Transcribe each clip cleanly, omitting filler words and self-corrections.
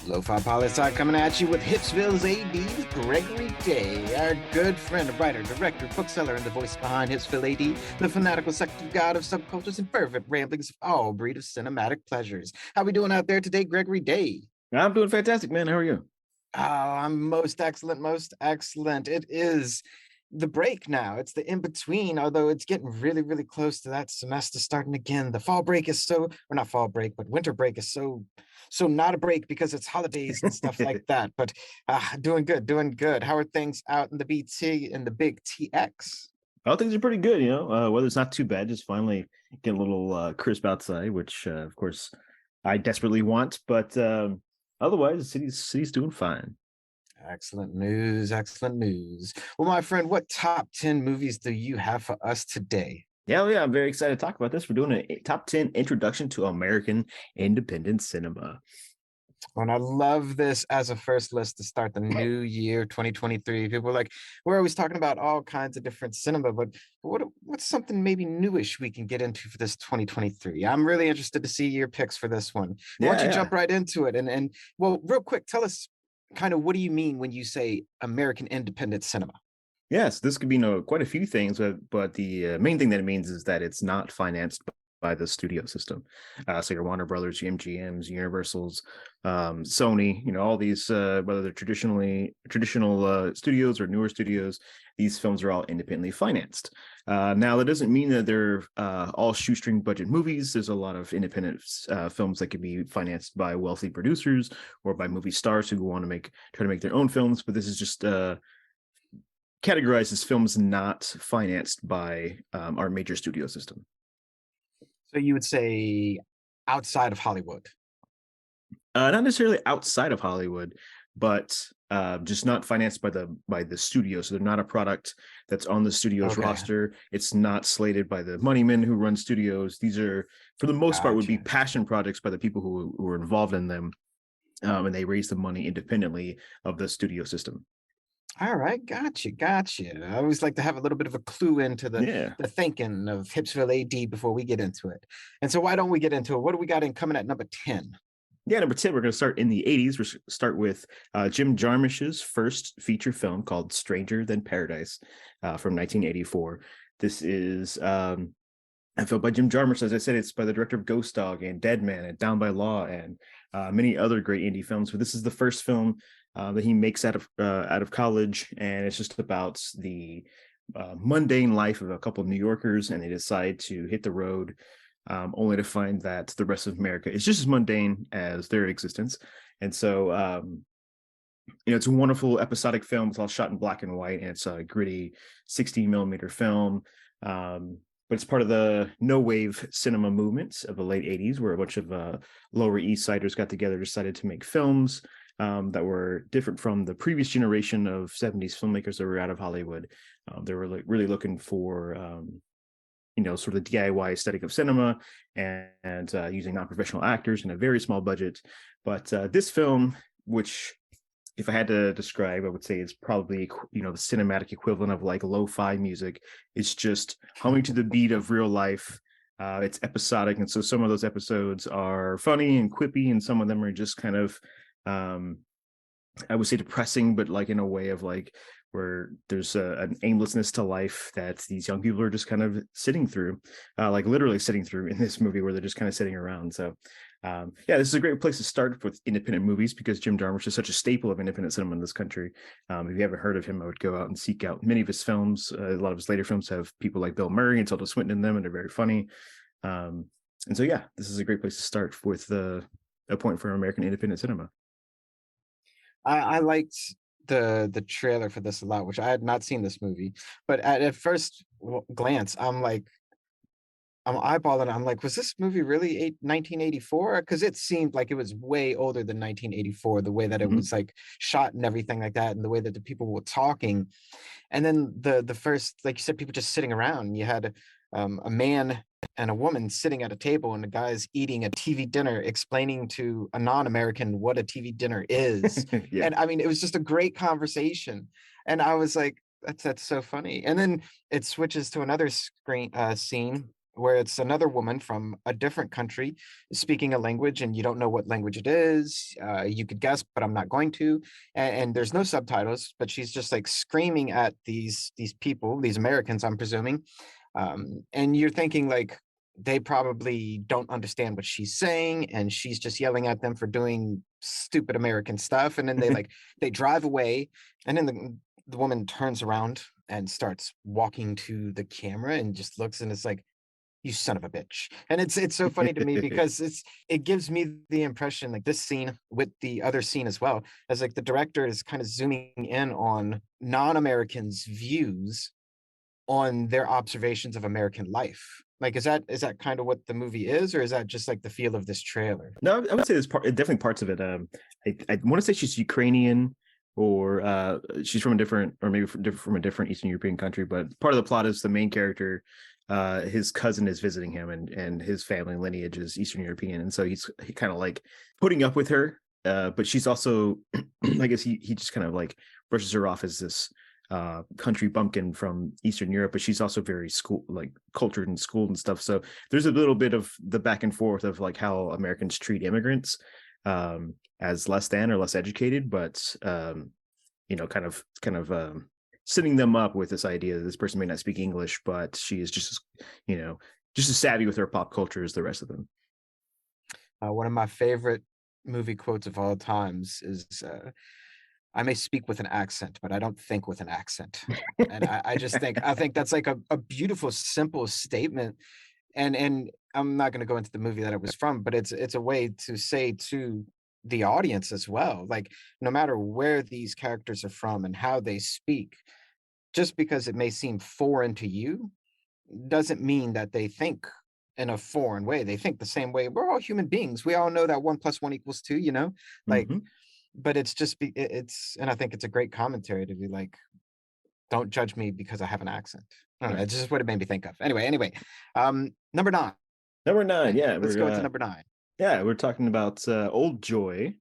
Lofi Poli Sci coming at you with HipsvilleAD's Gregory Day, our good friend, writer, director, bookseller, and the voice behind HipsvilleAD, the fanatical sector god of subcultures and fervent ramblings of all breed of cinematic pleasures. How we doing out there today, Gregory Day? I'm doing fantastic, man. How are you? Oh, I'm most excellent, most excellent. It is the break now. It's the in-between, although it's getting really, really close to that semester starting again. The fall break is or not fall break, but winter break is so not a break because it's holidays and stuff like that. But doing good, doing good. How are things out in the BT and the big TX? Oh, things are pretty good, weather's not too bad, just finally getting a little crisp outside, which of course I desperately want, but otherwise the city's doing fine. Excellent news, excellent news. Well, my friend, what top 10 movies do you have for us today? Yeah, I'm very excited to talk about this. We're doing a top 10 introduction to American independent cinema. And I love this as a first list to start the new year, 2023. People are like, we're always talking about all kinds of different cinema, but what's something maybe newish we can get into for this 2023? I'm really interested to see your picks for this one. Why don't you jump right into it? And well, real quick, tell us kind of what do you mean when you say American independent cinema? Yes, this could be quite a few things, but the main thing that it means is that it's not financed by the studio system. So your Warner Brothers, your MGMs, Universals, Sony, all these, whether they're traditional studios or newer studios, these films are all independently financed. Now, that doesn't mean that they're all shoestring budget movies. There's a lot of independent films that could be financed by wealthy producers or by movie stars who want to try to make their own films. But this is just categorized as films not financed by our major studio system. So you would say outside of Hollywood? Not necessarily outside of Hollywood, but just not financed by the studio. So they're not a product that's on the studio's roster. It's not slated by the money men who run studios. These are, for the most part, would be passion projects by the people who are involved in them, and they raise the money independently of the studio system. All right, gotcha. I always like to have a little bit of a clue into the thinking of HipsvilleAD before we get into it. And so why don't we get into it? What do we got in coming at number 10? Yeah, number 10, we're going to start in the 80s. We're start with Jim Jarmusch's first feature film called Stranger Than Paradise from 1984. This is a film by Jim Jarmusch. As I said, it's by the director of Ghost Dog and Dead Man and Down by Law and many other great indie films. But this is the first film that he makes out of college, and it's just about the mundane life of a couple of New Yorkers, and they decide to hit the road, only to find that the rest of America is just as mundane as their existence. And so, it's a wonderful episodic film. It's all shot in black and white, and it's a gritty 16 millimeter film. But it's part of the no wave cinema movement of the late 80s, where a bunch of Lower East Siders got together, decided to make films that were different from the previous generation of 70s filmmakers that were out of Hollywood. They were really looking for, sort of the DIY aesthetic of cinema and using non-professional actors in a very small budget. But this film, which if I had to describe, I would say it's probably, the cinematic equivalent of like lo-fi music. It's just humming to the beat of real life. It's episodic. And so some of those episodes are funny and quippy, and some of them are just kind of, I would say depressing, but like in a way of like where there's an aimlessness to life that these young people are just kind of sitting through, like literally sitting through in this movie, where they're just kind of sitting around. So this is a great place to start with independent movies, because Jim Jarmusch is such a staple of independent cinema in this country. If you haven't heard of him, I would go out and seek out many of his films. A lot of his later films have people like Bill Murray and Tilda Swinton in them, and they're very funny. And so, this is a great place to start with a point for American independent cinema. I liked the trailer for this a lot, which I had not seen this movie, but at first glance, I'm eyeballing it. I'm like, was this movie really 1984? Because it seemed like it was way older than 1984, the way that it was like shot and everything like that, and the way that the people were talking. And then the first, like you said, people just sitting around. You had a man and a woman sitting at a table, and the guy's eating a TV dinner, explaining to a non-American what a TV dinner is. And I mean, it was just a great conversation. And I was like, that's so funny. And then it switches to another scene where it's another woman from a different country speaking a language, and you don't know what language it is. You could guess, but I'm not going to. And there's no subtitles, but she's just like screaming at these people, these Americans, I'm presuming. And you're thinking like they probably don't understand what she's saying, and she's just yelling at them for doing stupid American stuff. And then they drive away, and then the woman turns around and starts walking to the camera and just looks, and it's like, you son of a bitch. And it's so funny to me because it gives me the impression, like this scene with the other scene as well, as like the director is kind of zooming in on non-Americans' views on their observations of American life. Like, is that kind of what the movie is, or is that just like the feel of this trailer? No, I would say there's definitely parts of it. I want to say she's Ukrainian, or she's from a different, or maybe from a different Eastern European country. But part of the plot is the main character, his cousin is visiting him, and his family lineage is Eastern European, and so he kind of like putting up with her. But she's also, I guess he just kind of like brushes her off as this country bumpkin from Eastern Europe, but she's also very cultured and schooled and stuff. So there's a little bit of the back and forth of like how Americans treat immigrants as less than or less educated, but kind of setting them up with this idea that this person may not speak English, but she is just as savvy with her pop culture as the rest of them. One of my favorite movie quotes of all times is, I may speak with an accent, but I don't think with an accent. And I think that's like a beautiful, simple statement. And I'm not going to go into the movie that it was from, but it's a way to say to the audience as well, like, no matter where these characters are from and how they speak, just because it may seem foreign to you doesn't mean that they think in a foreign way. They think the same way. We're all human beings. We all know that 1 + 1 = 2, like, Mhm. but it's just it's, and I think it's a great commentary to be like, don't judge me because I have an accent. I don't know. Yeah. It's just what it made me think of. Anyway, number 9. Number 9, yeah, Let's go into number 9. we're talking about Old Joy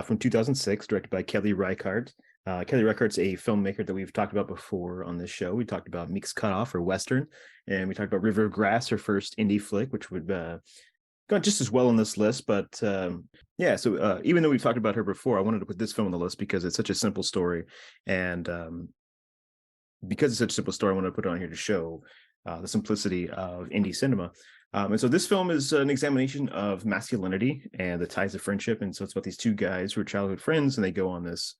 from 2006, directed by Kelly Reichardt. Kelly Reichardt's a filmmaker that we've talked about before on this show. We talked about Meek's Cutoff, or Western, and we talked about River of Grass, her first indie flick, which would go just as well on this list. But so even though we've talked about her before, I wanted to put this film on the list because it's such a simple story, and because it's such a simple story, I want to put it on here to show the simplicity of indie cinema. And so this film is an examination of masculinity and the ties of friendship. And so it's about these two guys who are childhood friends, and they go on this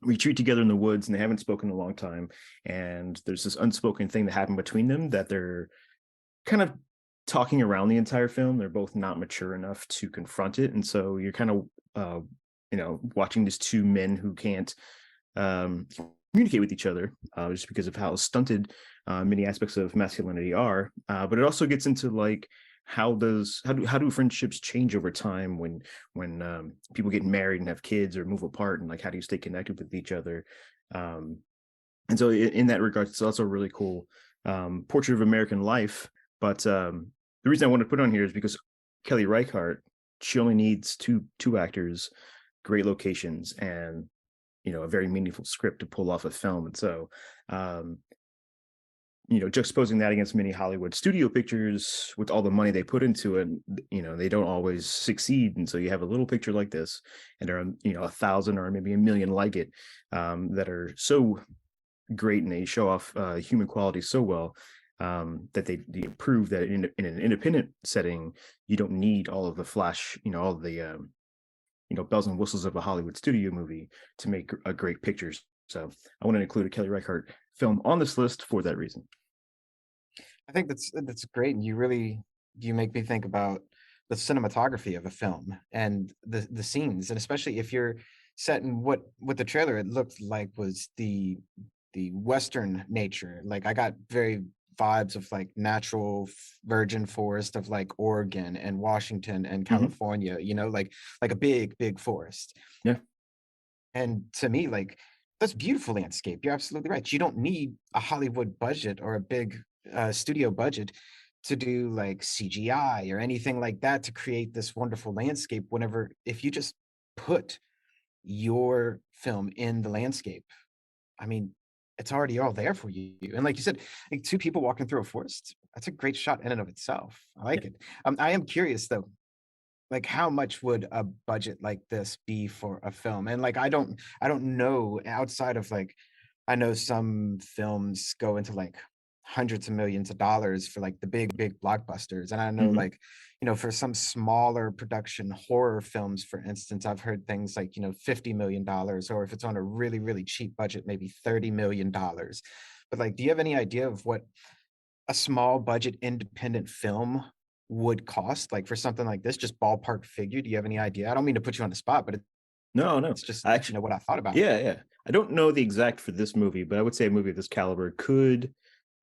retreat together in the woods, and they haven't spoken in a long time. And there's this unspoken thing that happened between them that they're kind of talking around the entire film. They're both not mature enough to confront it. And so you're kind of, watching these two men who can't communicate with each other just because of how stunted many aspects of masculinity are. But it also gets into like how do friendships change over time when people get married and have kids or move apart, and like how do you stay connected with each other. And so in that regard, it's also a really cool portrait of American life. But the reason I want to put it on here is because Kelly Reichardt, she only needs two actors, great locations, and a very meaningful script to pull off a film. And so juxtaposing that against many Hollywood studio pictures with all the money they put into it, they don't always succeed. And so you have a little picture like this, and there are 1,000 or maybe 1,000,000 like it that are so great, and they show off human quality so well that they prove that in an independent setting, you don't need all of the flash, all of the bells and whistles of a Hollywood studio movie to make a great picture. So I want to include a Kelly Reichardt film on this list for that reason. I think that's great, and you make me think about the cinematography of a film and the scenes, and especially if you're set in what the trailer it looked like was the Western nature. Like, I got very vibes of like natural virgin forest of like Oregon and Washington and Mhm. California, like a big forest. Yeah. And to me, like, that's beautiful landscape. You're absolutely right. You don't need a Hollywood budget or a big studio budget to do like CGI or anything like that to create this wonderful landscape. If you just put your film in the landscape, I mean, it's already all there for you. And like you said, like two people walking through a forest, that's a great shot in and of itself. I Yeah. like it. I am curious though, like how much would a budget like this be for a film? And like I don't know outside of like I know some films go into like hundreds of millions of dollars for like the big blockbusters. And I know Mhm. like, for some smaller production horror films, for instance, I've heard things like, $50 million, or if it's on a really cheap budget, maybe $30 million. But like, do you have any idea of what a small budget independent film would cost, like, for something like this? Just ballpark figure, do you have any idea? I don't mean to put you on the spot, but No, no. it's just, Actually, what I thought about. yeah, yeah. I don't know the exact for this movie, but I would say a movie of this caliber could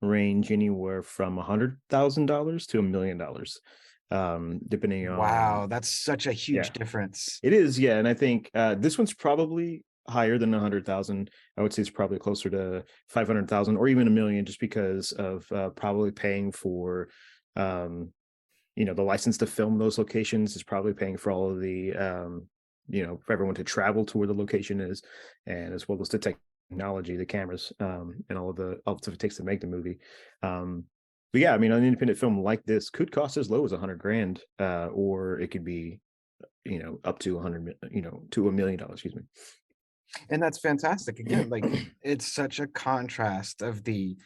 range anywhere from $100,000 to $1 million, depending on. Wow, that's such a Yeah, huge difference. it is. Yeah, and I think this one's probably higher than 100,000. I would say it's probably closer to 500,000 or even a million, just because of probably paying for um, the license to film those locations is probably paying for all of the for everyone to travel to where the location is, and as well as the technology, the cameras, and all the stuff it takes to make the movie. But yeah, I mean, an independent film like this could cost as low as 100 grand, or it could be up to 100, to $1 million, excuse me. And that's fantastic. Again, like, it's such a contrast of the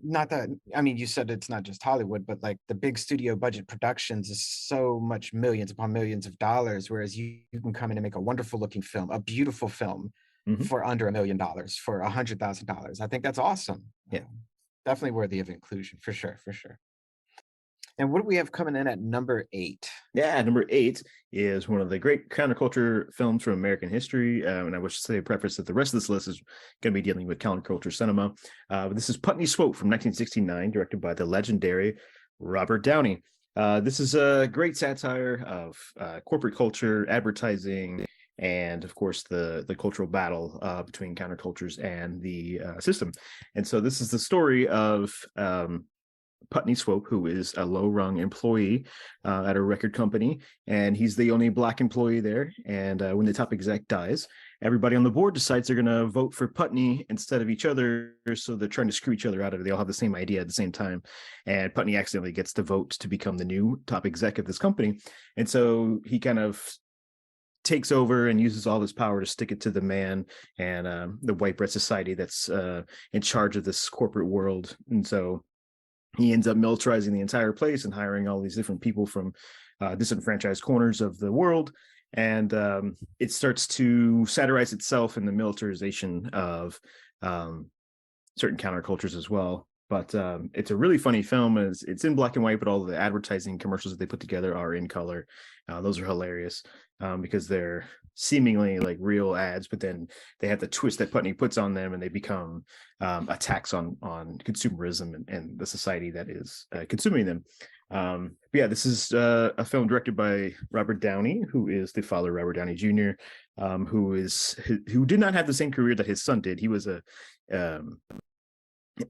not that I mean, you said it's not just Hollywood, but, like, the big studio budget productions is so much millions upon millions of dollars, whereas you can come in and make a wonderful looking film, a beautiful film Mhm. for under $1 million, for $100,000. I think that's awesome. Yeah. Definitely worthy of inclusion, for sure, for sure. And what do we have coming in at number 8? Yeah, number 8 is one of the great counterculture films from American history, and I wish to say a preface that the rest of this list is going to be dealing with counterculture cinema. But this is Putney Swope from 1969, directed by the legendary Robert Downey. This is a great satire of corporate culture, advertising, and of course the cultural battle between countercultures and the system. And so this is the story of Putney Swope, who is a low rung employee at a record company, and he's the only black employee there. And when the top exec dies, everybody on the board decides they're going to vote for Putney instead of each other. So they're trying to screw each other out of it. They all have the same idea at the same time. And Putney accidentally gets the vote to become the new top exec of this company. And so he kind of takes over and uses all his power to stick it to the man and the white bread society that's in charge of this corporate world. And so he ends up militarizing the entire place and hiring all these different people from disenfranchised corners of the world. And it starts to satirize itself in the militarization of certain countercultures as well. But it's a really funny film. It's in black and white, but all the advertising commercials that they put together are in color. Those are hilarious because they're seemingly like real ads, but then they have the twist that Putney puts on them, and they become attacks on consumerism and the society that is consuming them. But yeah, this is a film directed by Robert Downey, who is the father of Robert Downey Jr., who did not have the same career that his son did. He was a um,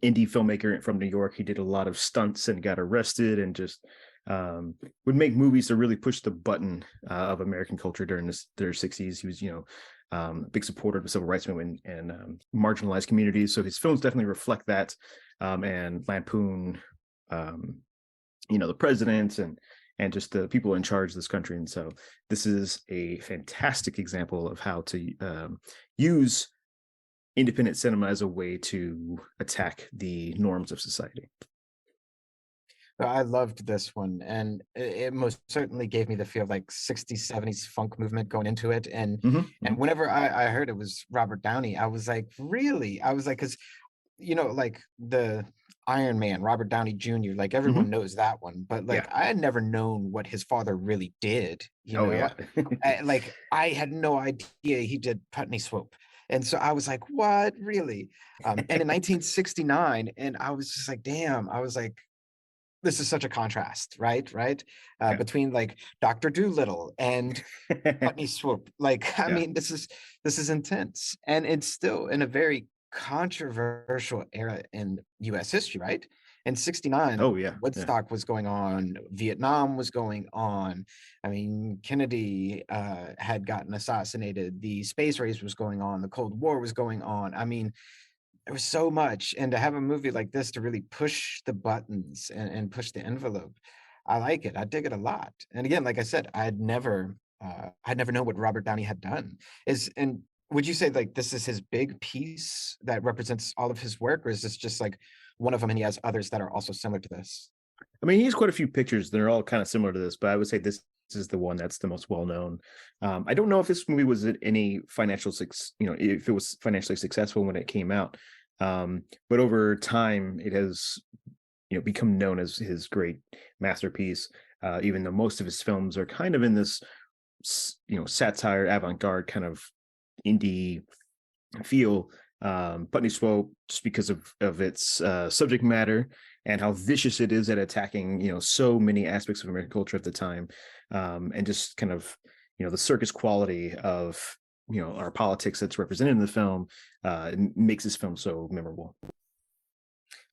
indie filmmaker from New York. He did a lot of stunts and got arrested, and just would make movies to really push the button of American culture during their 60s. He was, a big supporter of the civil rights movement and marginalized communities. So his films definitely reflect that, and lampoon, the president and just the people in charge of this country. And so this is a fantastic example of how to use independent cinema as a way to attack the norms of society. I loved this one, and it most certainly gave me the feel of like 60s, 70s funk movement going into it. And Mm-hmm, and mm-hmm. whenever I heard it was Robert Downey, I was like, really? I was like, because like the Iron Man, Robert Downey Jr., like Mm-hmm. everyone knows that one, but Yeah. like I had never known what his father really did, Oh yeah. Like I had no idea he did Putney Swope. And so I was like, what, really? And in 1969, and I was just like, damn, I was like, this is such a contrast, right? Yeah. Between like Dr. Doolittle and Putney Swope. Like, I Yeah. mean, this is intense. And it's still in a very controversial era in US history, right? In 69, Oh yeah. Yeah. Woodstock was going on, Vietnam was going on. I mean, Kennedy had gotten assassinated, the space race was going on, the Cold War was going on. I mean, there was so much, and to have a movie like this to really push the buttons and push the envelope, I like it. I dig it a lot. And again, like I said, I'd never known what Robert Downey had done. Is and would you say like this is his big piece that represents all of his work, or is this just like one of them and he has others that are also similar to this? I mean, he has quite a few pictures. They're all kind of similar to this, but I would say this is the one that's the most well known. I don't know if this movie was at any financial success, if it was financially successful when it came out. But over time, it has become known as his great masterpiece. Even though most of his films are kind of in this satire, avant-garde kind of indie feel. Putney Swope, just because of its subject matter and how vicious it is at attacking so many aspects of American culture at the time, and just kind of the circus quality of our politics that's represented in the film, it makes this film so memorable.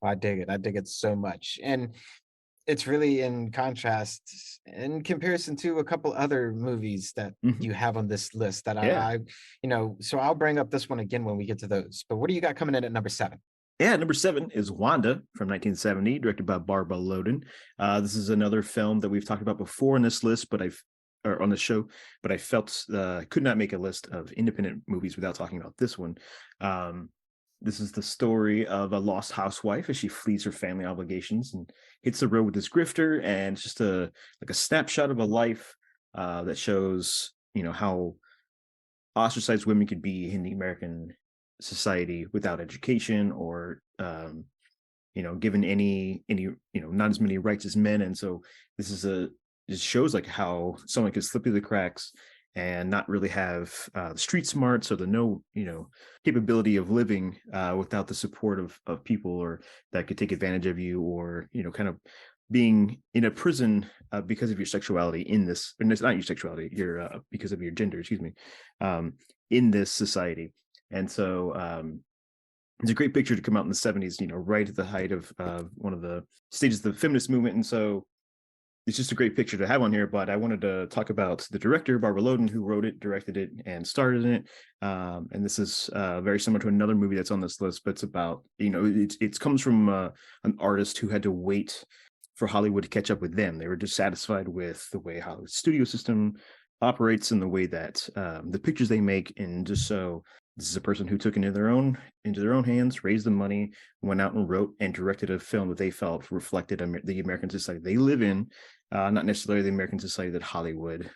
I dig it. I dig it so much. And it's really in contrast in comparison to a couple other movies that Mhm. you have on this list that Yeah. so I'll bring up this one again when we get to those. But what do you got coming in at number 7? Yeah, number 7 is Wanda from 1970, directed by Barbara Loden. This is another film that we've talked about before in this list, or on the show, but I felt could not make a list of independent movies without talking about this one. Um, this is the story of a lost housewife as she flees her family obligations and hits the road with this grifter, and it's just a snapshot of a life that shows how ostracized women could be in the American society without education, or given any not as many rights as men. And so this is it shows like how someone could slip through the cracks and not really have street smarts or the no capability of living without the support of people, or that could take advantage of you, or kind of being in a prison because of your sexuality in this, and it's not your sexuality, your because of your gender, excuse me, um, in this society. And so it's a great picture to come out in the 70s, right at the height of one of the stages of the feminist movement. And so it's just a great picture to have on here. But I wanted to talk about the director, Barbara Loden, who wrote it, directed it, and starred in it. And this is very similar to another movie that's on this list, but it's about, it comes from an artist who had to wait for Hollywood to catch up with them. They were dissatisfied with the way Hollywood studio system operates and the way that the pictures they make. And just so this is a person who took it into their own hands, raised the money, went out and wrote and directed a film that they felt reflected the American society they live in, not necessarily the American society that Hollywood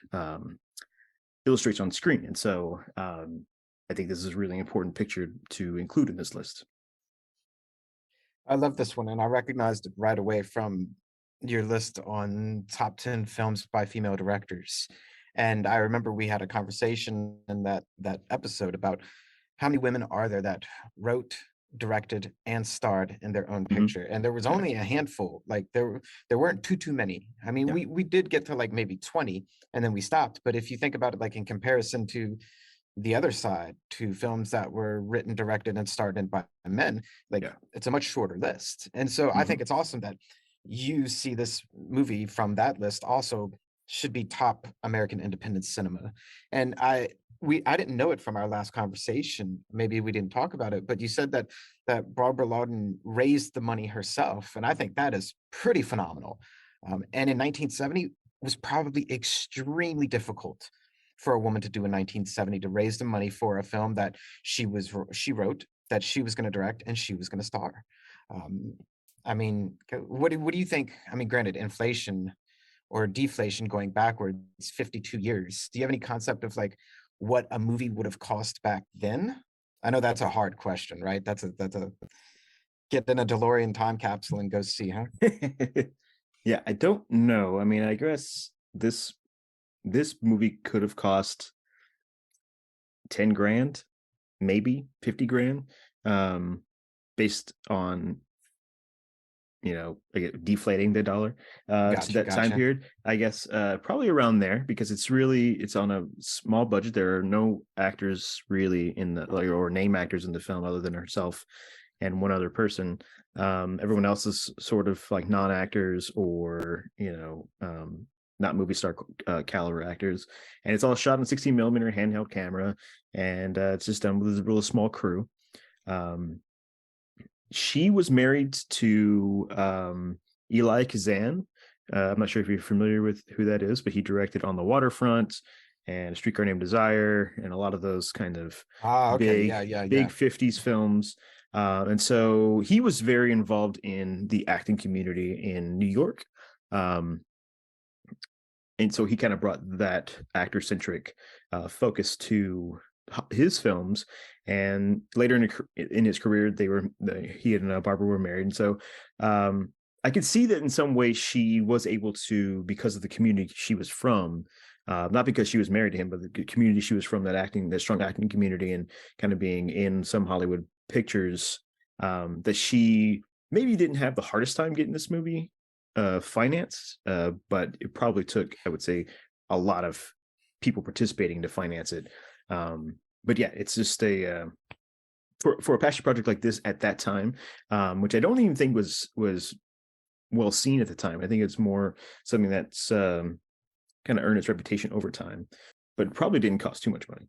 illustrates on screen. And so I think this is a really important picture to include in this list. I love this one, and I recognized it right away from your list on top 10 films by female directors. And I remember we had a conversation in that episode about how many women are there that wrote, directed, and starred in their own Mhm. picture. And there was Yeah. only a handful. Like there weren't too many. I mean, Yeah. we did get to like maybe 20 and then we stopped. But if you think about it like in comparison to the other side, to films that were written, directed, and starred in by men, like Yeah. it's a much shorter list. And so I Mhm. think it's awesome that you see this movie from that list also should be top American independent cinema. And I didn't know it from our last conversation. Maybe we didn't talk about it, but you said that Barbara Loudon raised the money herself, and I think that is pretty phenomenal. And in 1970, it was probably extremely difficult for a woman to do in 1970 to raise the money for a film that she wrote, that she was going to direct, and she was going to star. Um, I mean, what do you think? I mean, granted, inflation or deflation going backwards 52 years. Do you have any concept of like what a movie would have cost back then? I know that's a hard question, right? That's a get in a DeLorean time capsule and go see, huh? Yeah, I don't know. I mean, I guess this movie could have cost 10 grand, maybe 50 grand, um, based on, again, deflating the dollar to Gotcha, that time gotcha. period. I guess probably around there, because it's on a small budget. There are no actors really in the, like, or name actors in the film other than herself and one other person. Everyone else is sort of like non-actors, or not movie star caliber actors, and it's all shot in 16 millimeter handheld camera, and it's just done with a real small crew. Um, She was married to Eli Kazan. I'm not sure if you're familiar with who that is, but he directed On the Waterfront and A Streetcar Named Desire and a lot of those kind of Ah, okay, big, yeah, yeah, big yeah. 50s films. And so he was very involved in the acting community in New York. Um, and so he kind of brought that actor-centric focus to his films. And later in his career, he and Barbara were married. And so I could see that in some way she was able to, because of the community she was from, not because she was married to him, but the community she was from, that strong acting community, and kind of being in some Hollywood pictures, that she maybe didn't have the hardest time getting this movie finance, but it probably took, I would say, a lot of people participating to finance it. But yeah, it's just a for a passion project like this at that time, which I don't even think was well seen at the time. I think it's more something that's kind of earned its reputation over time, but it probably didn't cost too much money.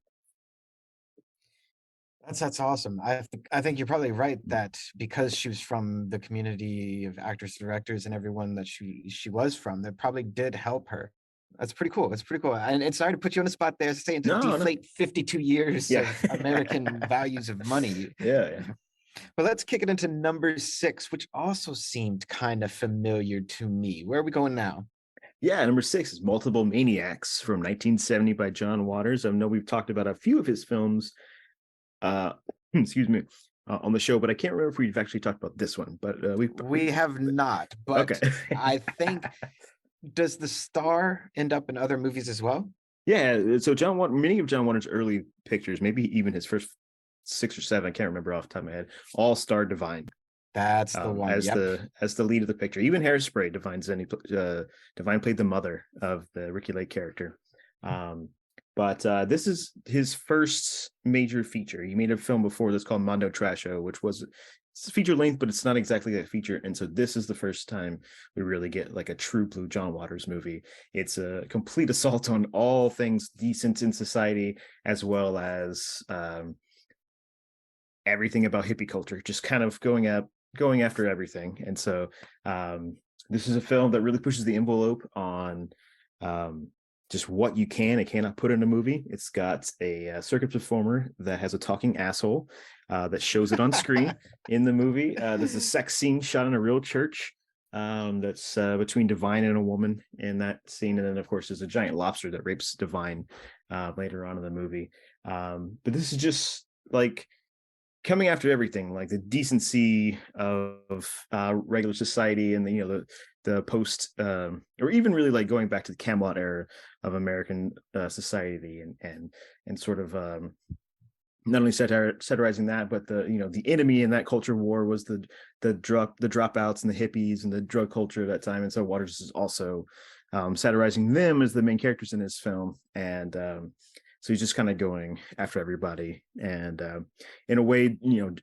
That's awesome. I think you're probably right that because she was from the community of actors, directors, and everyone that she was from, that probably did help her. That's pretty cool. It's pretty cool. And it's sorry to put you on the spot there, saying to No, no, deflate 52 years yeah, of American values of money. yeah. But let's kick it into number 6, which also seemed kind of familiar to me. Where are we going now? Yeah, number 6 is Multiple Maniacs from 1970 by John Waters. I know we've talked about a few of his films, excuse me, on the show, but I can't remember if we've actually talked about this one. But We have not, okay. but I think, does the star end up in other movies as well? Yeah, so many of John Waters' early pictures, maybe even his first 6 or 7, I can't remember off the top of my head, all star Divine That's the one. as Yep. the lead of the picture. Even Hairspray, Divine played the mother of the Ricky Lake character. But this is his first major feature. He made a film before this called Mondo Trasho, which was, it's a feature length, but it's not exactly a feature. And so this is the first time we really get like a true blue John Waters movie. It's a complete assault on all things decent in society, as well as everything about hippie culture, just kind of going after everything. And so this is a film that really pushes the envelope on just what you can and cannot put in a movie. It's got a circus performer that has a talking asshole that shows it on screen in the movie. There's a sex scene shot in a real church that's between Divine and a woman in that scene. And then, of course, there's a giant lobster that rapes Divine later on in the movie. But this is just like coming after everything, like the decency of regular society, and the post, or even really like going back to the Camelot era of American society, and sort of not only satirizing that, but the enemy in that culture war was the dropouts and the hippies and the drug culture at that time. And so Waters is also satirizing them as the main characters in his film. And so he's just kind of going after everybody. And in a way,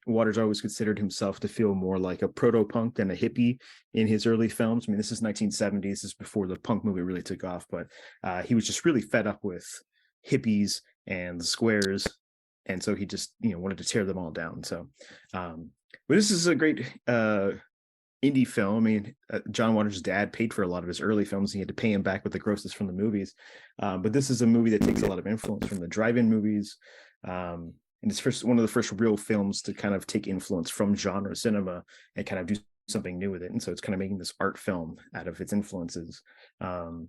Waters always considered himself to feel more like a proto-punk than a hippie in his early films. I mean, this is 1970s. This is before the punk movie really took off. But he was just really fed up with hippies and the squares. And so he just, wanted to tear them all down. So, but this is a great indie film. I mean, John Waters' dad paid for a lot of his early films. He had to pay him back with the grosses from the movies. But this is a movie that takes a lot of influence from the drive-in movies. And it's one of the first real films to kind of take influence from genre cinema and kind of do something new with it. And so it's kind of making this art film out of its influences. And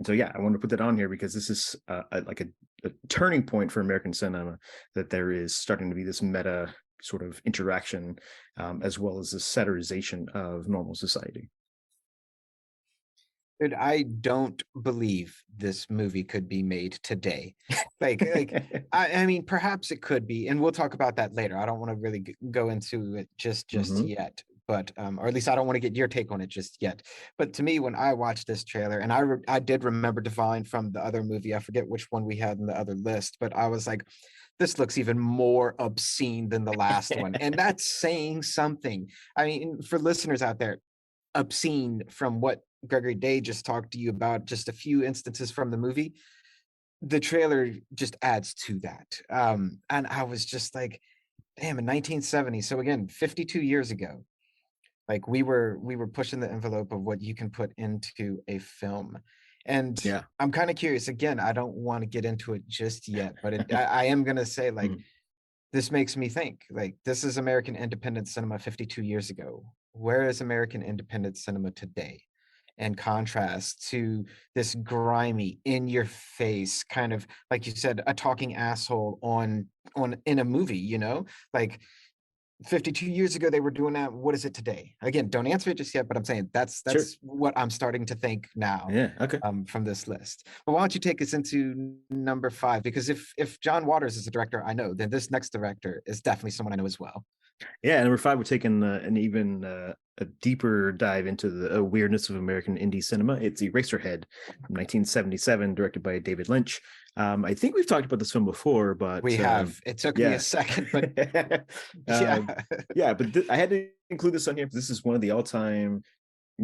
so, yeah, I wanted to put that on here because this is like a turning point for American cinema, that there is starting to be this meta sort of interaction, as well as the satirization of normal society. Dude, I don't believe this movie could be made today. I mean, perhaps it could be, and we'll talk about that later. I don't want to really go into it just Mhm. yet, but or at least I don't want to get your take on it just yet. But to me, when I watched this trailer, and I did remember Divine from the other movie. I forget which one we had in the other list, but I was like, this looks even more obscene than the last one, and that's saying something. I mean, for listeners out there, obscene from what Gregory Day just talked to you about, just a few instances from the movie, the trailer just adds to that. And I was just like, damn, in 1970. So again, 52 years ago, like we were pushing the envelope of what you can put into a film. And Yeah. I'm kind of curious. Again, I don't want to get into it just yet, but I am gonna say, like, Mhm. this makes me think, like, this is American independent cinema 52 years ago. Where is American independent cinema today? In contrast to this grimy, in your face, kind of, like you said, a talking asshole on in a movie, like 52 years ago they were doing that. What is it today? Again, don't answer it just yet, but I'm saying that's Sure. that's what I'm starting to think now, Yeah. Okay. from this list. But why don't you take us into number five? Because if John Waters is a director I know, then this next director is definitely someone I know as well. Yeah, number five, we're taking an even a deeper dive into the weirdness of American indie cinema. It's Eraserhead from 1977, directed by David Lynch. I think we've talked about this film before, We but have. It took me a yeah. second, but yeah. um, yeah, but I had to include this on here. This is one of the all-time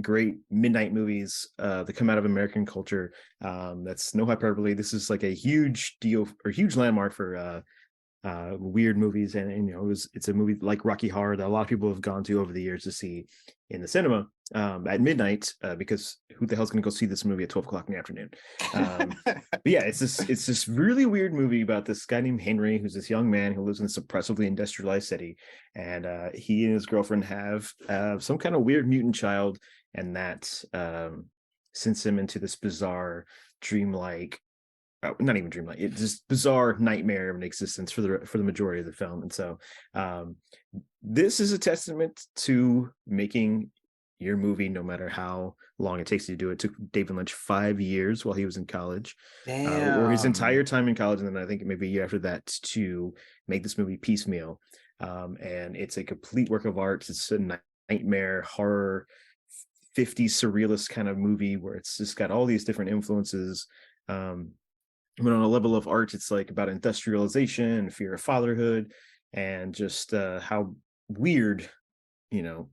great midnight movies that come out of American culture. That's no hyperbole. This is like a huge deal or huge landmark for weird movies, and it's a movie like Rocky Horror that a lot of people have gone to over the years to see in the cinema at midnight, because who the hell's going to go see this movie at 12 o'clock in the afternoon? But yeah, it's this really weird movie about this guy named Henry, who's this young man who lives in this oppressively industrialized city, and he and his girlfriend have some kind of weird mutant child, and that sends him into this bizarre dreamlike, not even dreamlike, it's just bizarre nightmare of an existence for the majority of the film. And so this is a testament to making your movie no matter how long it takes you to do it. It took David Lynch 5 years while he was in college, or his Damn. entire time in college, and then I think maybe a year after that, to make this movie piecemeal. And it's a complete work of art. It's a nightmare horror 50s surrealist kind of movie where it's just got all these different influences. But on a level of art, it's like about industrialization, fear of fatherhood, and just how weird, you know,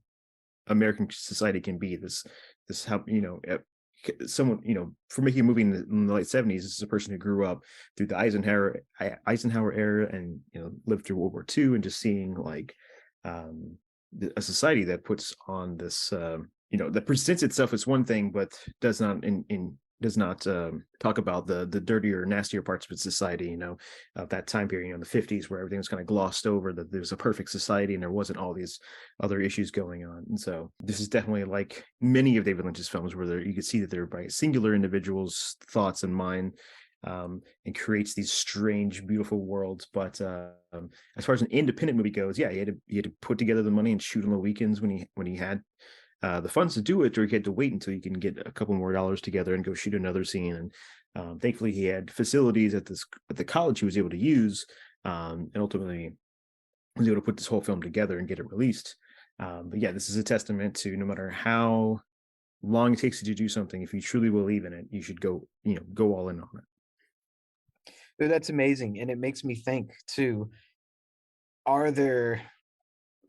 American society can be. This how someone, for making a movie in the late 70s. This is a person who grew up through the Eisenhower era, and lived through World War II, and just seeing like um, a society that puts on this, that presents itself as one thing, but does not does not talk about the dirtier, nastier parts of its society, of that time period, the 50s, where everything was kind of glossed over, that there's a perfect society and there wasn't all these other issues going on. And so this is definitely like many of David Lynch's films, where you can see that they're by singular individuals' thoughts and mind, and creates these strange, beautiful worlds. But as far as an independent movie goes, yeah, he had to put together the money and shoot on the weekends when he had the funds to do it, or he had to wait until you can get a couple more dollars together and go shoot another scene. And thankfully, he had facilities at the college he was able to use, and ultimately was able to put this whole film together and get it released. But yeah, this is a testament to no matter how long it takes you to do something, if you truly believe in it, you should go all in on it. Dude, that's amazing. And it makes me think too, are there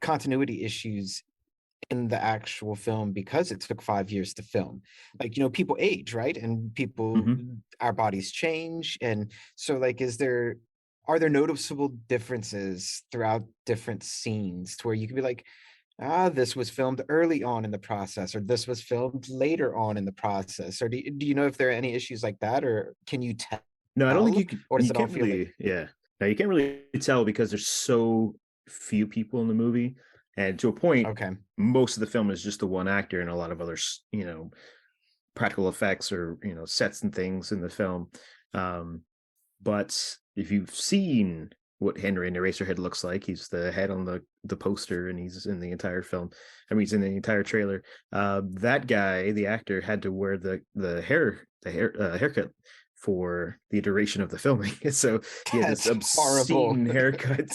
continuity issues in the actual film because it took 5 years to film? Like, people age, right? And Mhm. our bodies change. And so, like, are there noticeable differences throughout different scenes to where you could be like, this was filmed early on in the process, or this was filmed later on in the process? Or do you know if there are any issues like that, or can you No, I don't think tell, you can. or does You it all can't feel like, really. Yeah, no, you can't really tell because there's so few people in the movie, and to a point, okay, most of the film is just the one actor and a lot of other, practical effects, or sets and things in the film. Um, but if you've seen what Henry in Eraserhead looks like, he's the head on the poster, and he's in the entire film. I mean, he's in the entire trailer. That guy, the actor, had to wear the haircut for the duration of the filming. So he had this that's horrible. obscene haircut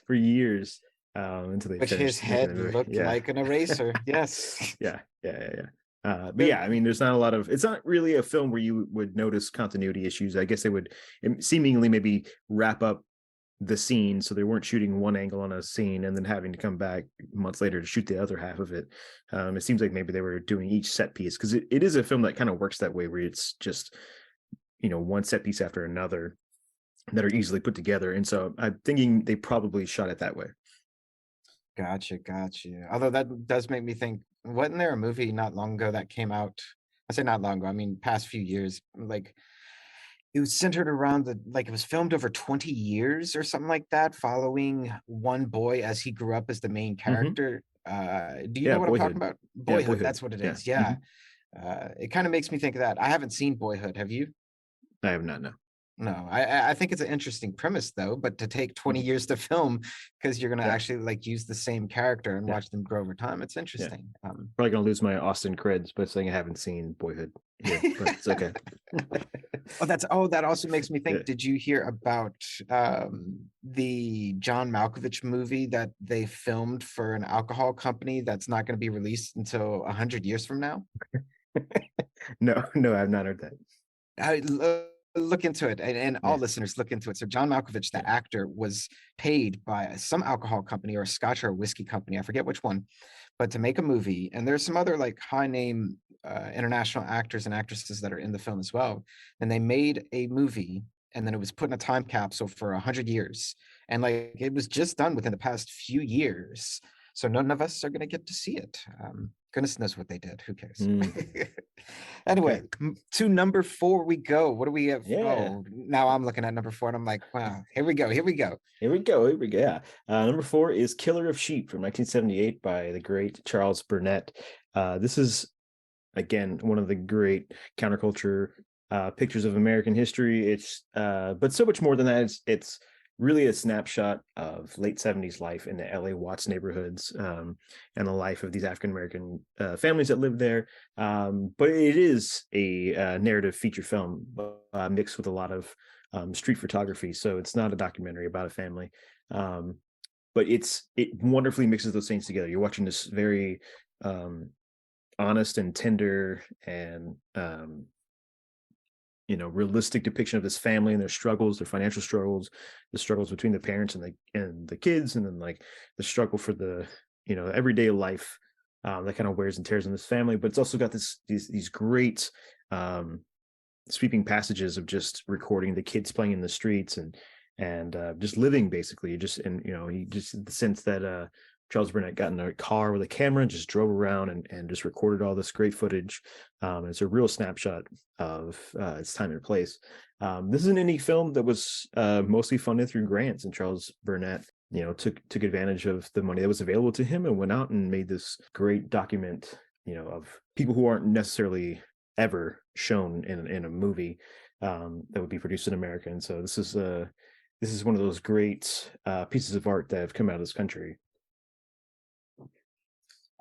for years, until they Which his finished making the head movie. looked Yeah. like an eraser. Yes. Yeah. But Dude, yeah, I mean, there's not a lot of. It's not really a film where you would notice continuity issues. I guess they would seemingly maybe wrap up the scene, so they weren't shooting one angle on a scene and then having to come back months later to shoot the other half of it. It seems like maybe they were doing each set piece, because it is a film that kind of works that way, where it's just one set piece after another that are easily put together. And so I'm thinking they probably shot it that way. Gotcha. Although that does make me think, wasn't there a movie not long ago that came out? I say not long ago, I mean past few years, like it was centered around it was filmed over 20 years or something like that, following one boy as he grew up as the main Hmm. character. Do you Yeah, know what I'm talking Boyhood. about? Yeah, Boyhood, Boyhood. that's what it Yeah. is. Yeah. It kind of makes me think of that. I haven't seen Boyhood. Have you? I have not, no. No, I think it's an interesting premise though, but to take 20 Mhm. years to film because you're gonna Yeah, actually like use the same character and yeah, watch them grow over time, it's yeah. interesting. Probably gonna lose my Austin creds by saying I haven't seen Boyhood here, but it's okay. That also makes me Yeah. think, did you hear about the John Malkovich movie that they filmed for an alcohol company that's not going to be released until 100 years from now? No, no, I've not heard that. Look into it, and all Yeah, listeners look into it. So John Malkovich, yeah. the actor, was paid by some alcohol company or a Scotch or a whiskey company, I forget which one, but to make a movie. And there's some other like high name international actors and actresses that are in the film as well. And they made a movie, and then it was put in a time capsule for 100 years. And like it was just done within the past few years. So none of us are going to get to see it. Goodness knows what they did. Who cares? Mm, okay. Anyway, to number four we go. What do we have? Yeah. Oh, now I'm looking at number four and I'm like, wow, here we go. Here we go. Here we go. Here we go. Yeah. Number four is Killer of Sheep from 1978 by the great Charles Burnett. This is, again, one of the great counterculture pictures of American history. It's but so much more than that. It's really a snapshot of late 70s life in the LA Watts neighborhoods, and the life of these African American families that live there. But it is a narrative feature film mixed with a lot of street photography. So it's not a documentary about a family. Um, but it wonderfully mixes those things together. You're watching this very honest and tender and realistic depiction of this family and their struggles, their financial struggles, the struggles between the parents and the kids, and then like the struggle for the everyday life that kind of wears and tears in this family. But it's also got these great um, sweeping passages of just recording the kids playing in the streets and just living basically. You just the sense that Charles Burnett got in a car with a camera and just drove around and just recorded all this great footage. It's a real snapshot of its time and place. This is an indie film that was mostly funded through grants, and Charles Burnett, took advantage of the money that was available to him and went out and made this great document, of people who aren't necessarily ever shown in a movie that would be produced in America. And so this is one of those great pieces of art that have come out of this country.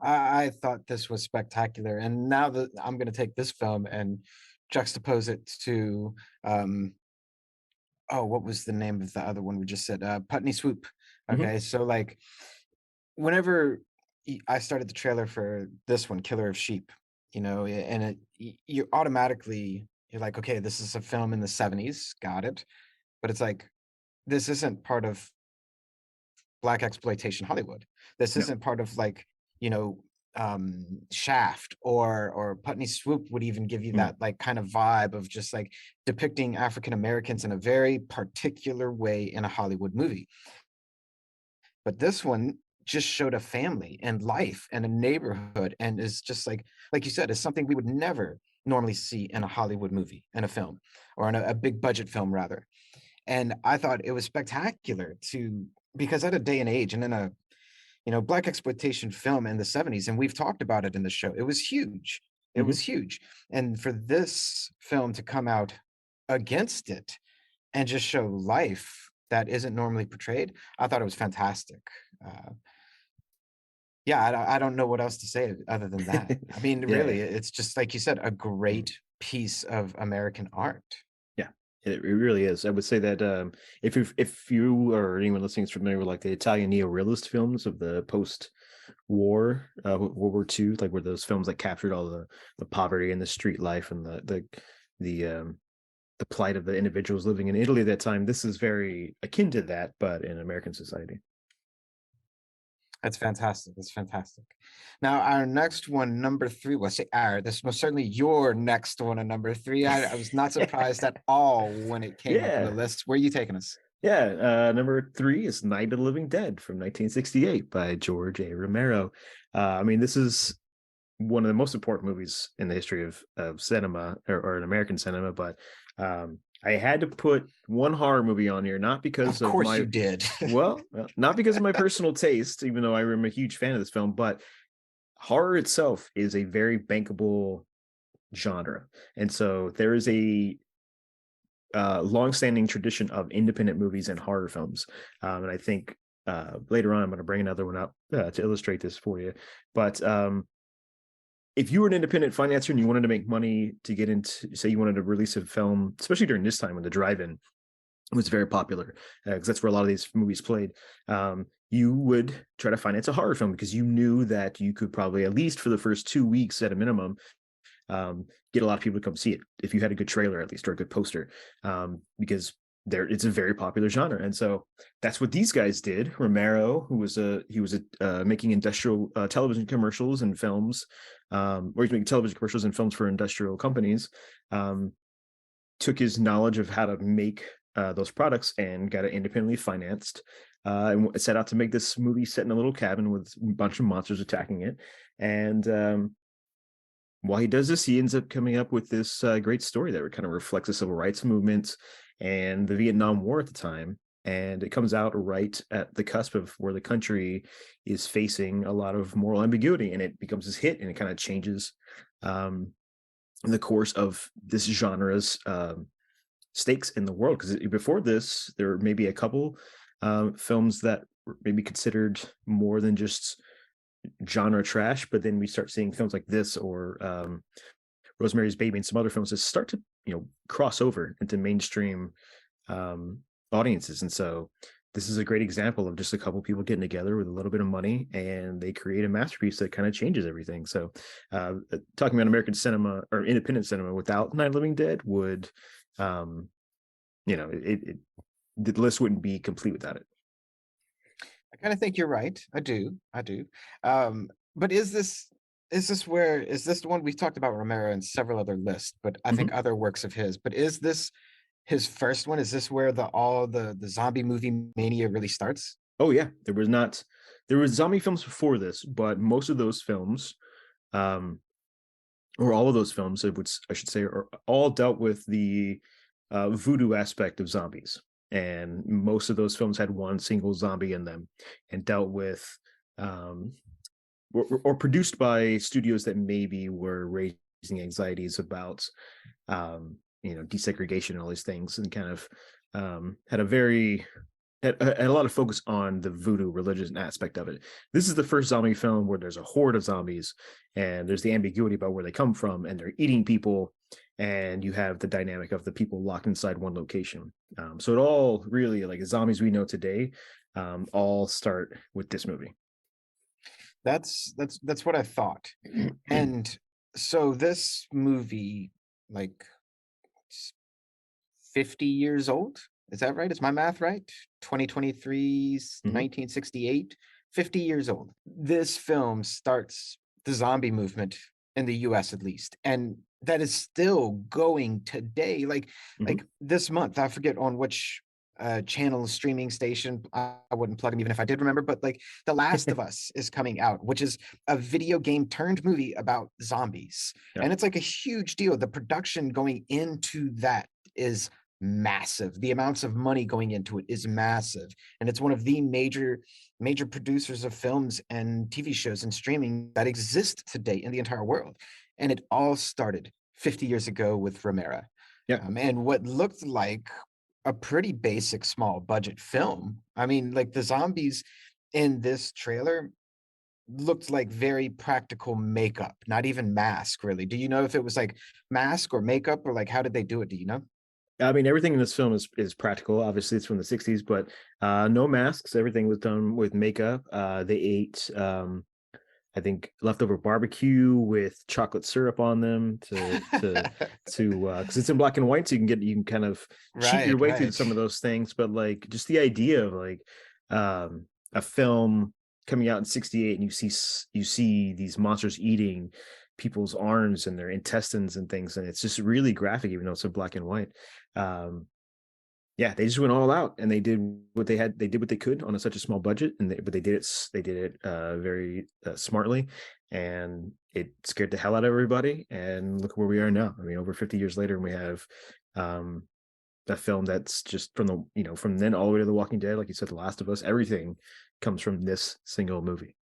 I thought this was spectacular. And now that I'm going to take this film and juxtapose it to, oh, what was the name of the other one we just said? Putney Swoop. Mhm. Okay. So, like, whenever I started the trailer for this one, Killer of Sheep, and you automatically, you're like, okay, this is a film in the 70s. Got it. But it's like, this isn't part of Black exploitation Hollywood. This No. isn't part of like, you know, Shaft or Putney Swoop would even give you Mm. that like kind of vibe of just like depicting African Americans in a very particular way in a Hollywood movie. But this one just showed a family and life and a neighborhood and is just like you said, is something we would never normally see in a Hollywood movie, in a film, or in a big budget film rather. And I thought it was spectacular to because at a day and age and in a Black exploitation film in the 70s, and we've talked about it in the show. It was huge. It was Mhm. huge. And for this film to come out against it and just show life that isn't normally portrayed, I thought it was fantastic. Uh, yeah, I don't know what else to say other than that. I mean, Yeah. really, it's just like you said, a Mm. great piece of American art. Yeah, it really is. I would say that if you or anyone listening is familiar with like the Italian neo-realist films of the post-war World War II, like where those films like captured all the poverty and the street life and the plight of the individuals living in Italy at that time. This is very akin to that, but in American society. That's fantastic. That's fantastic. Now, our next one, number three, well, say our, this is most certainly your next one, number three. I was not surprised at all when it came up in the Yeah. list. Where are you taking us? Number 3 is Night of the Living Dead from 1968 by George A. Romero. I mean, this is one of the most important movies in the history of cinema, or in American cinema, but I had to put one horror movie on here, not because Of of course my you did. not because of my personal taste, even though I'm a huge fan of this film, but horror itself is a very bankable genre. And so there is a long-standing tradition of independent movies and horror films. And I think later on I'm going to bring another one up to illustrate this for you. But if you were an independent financier and you wanted to make money to get into, say, you wanted to release a film, especially during this time when the drive-in was very popular, because that's where a lot of these movies played. You would try to finance a horror film because you knew that you could probably, at least for the first 2 weeks at a minimum, get a lot of people to come see it if you had a good trailer, at least, or a good poster, because it's a very popular genre. And so that's what these guys did. Romero, who was making industrial television commercials and films, or he's making television commercials and films for industrial companies, took his knowledge of how to make those products and got it independently financed, and set out to make this movie set in a little cabin with a bunch of monsters attacking it. And while he does this, he ends up coming up with this great story that kind of reflects the civil rights movement and the Vietnam War at the time. And it comes out right at the cusp of where the country is facing a lot of moral ambiguity, and it becomes this hit, and it kind of changes the course of this genre's stakes in the world. Because before this, there were maybe a couple films that were maybe considered more than just genre trash, but then we start seeing films like this, or Rosemary's Baby, and some other films that start to cross over into mainstream audiences. And so this is a great example of just a couple people getting together with a little bit of money, and they create a masterpiece that kind of changes everything. So talking about American cinema or independent cinema without Night of the Living Dead would the list wouldn't be complete without it. I kind of think you're right. I do. But is this the one we've talked about Romero and several other lists, but I think other works of his, but is this his first one? Is this where all the zombie movie mania really starts? Oh yeah, there was zombie films before this, but most of those films, or all of those films, I should say, are all dealt with the voodoo aspect of zombies. And most of those films had one single zombie in them, and dealt with or produced by studios that maybe were raising anxieties about desegregation and all these things, and kind of had a lot of focus on the voodoo religious aspect of it. This is the first zombie film where there's a horde of zombies, and there's the ambiguity about where they come from, and they're eating people, and you have the dynamic of the people locked inside one location. So it all really, like the zombies we know today, all start with this movie. That's what I thought. And so this movie, like 50 years old, is that right? Is my math right? 2023, 1968, 50 years old. This film starts the zombie movement in the US at least. And that is still going today. Like this month, I forget on which channel streaming station. I wouldn't plug them even if I did remember, but like The Last of Us is coming out, which is a video game turned movie about zombies. Yeah. And it's like a huge deal. The production going into that is massive. The amounts of money going into it is massive. And it's one of the major producers of films and TV shows and streaming that exist today in the entire world. And it all started 50 years ago with Romero. Yeah. And what looked like a pretty basic small budget film. I mean, like the zombies in this trailer looked like very practical makeup, not even mask really. Do you know if it was like mask or makeup, or like how did they do it? Do you know? I mean, everything in this film is practical. Obviously, it's from the 60s, but no masks. Everything was done with makeup. They ate, I think, leftover barbecue with chocolate syrup on them because it's in black and white, so you can kind of cheat your way through some of those things. But like just the idea of like a film coming out in 68, and you see these monsters eating people's arms and their intestines and things, and it's just really graphic, even though it's in black and white. Yeah, they just went all out, and they did what they had. They did what they could on such a small budget, but they did it. They did it very smartly, and it scared the hell out of everybody. And look where we are now. I mean, over 50 years later, and we have um, a film that's just from from then all the way to The Walking Dead, like you said, The Last of Us. Everything comes from this single movie.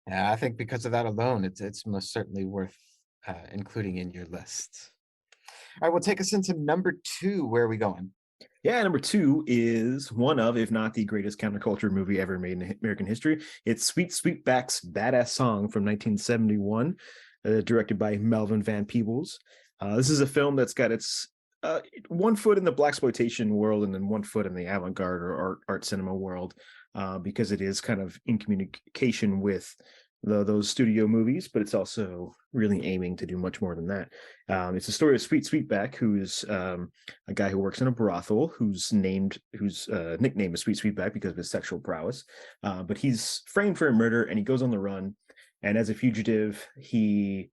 Yeah, I think because of that alone, it's most certainly worth including in your list. All right, well, take us into number two. Where are we going? Yeah, number two is one of, if not the greatest counterculture movie ever made in American history. It's Sweet Sweetback's Badass Song from 1971, directed by Melvin Van Peebles. This is a film that's got its one foot in the blaxploitation world and then one foot in the avant-garde or art cinema world, because it is kind of in communication with those studio movies, but it's also really aiming to do much more than that. It's a story of Sweetback, who's a guy who works in a brothel, whose nickname is Sweetback because of his sexual prowess. But he's framed for a murder, and he goes on the run. And as a fugitive, he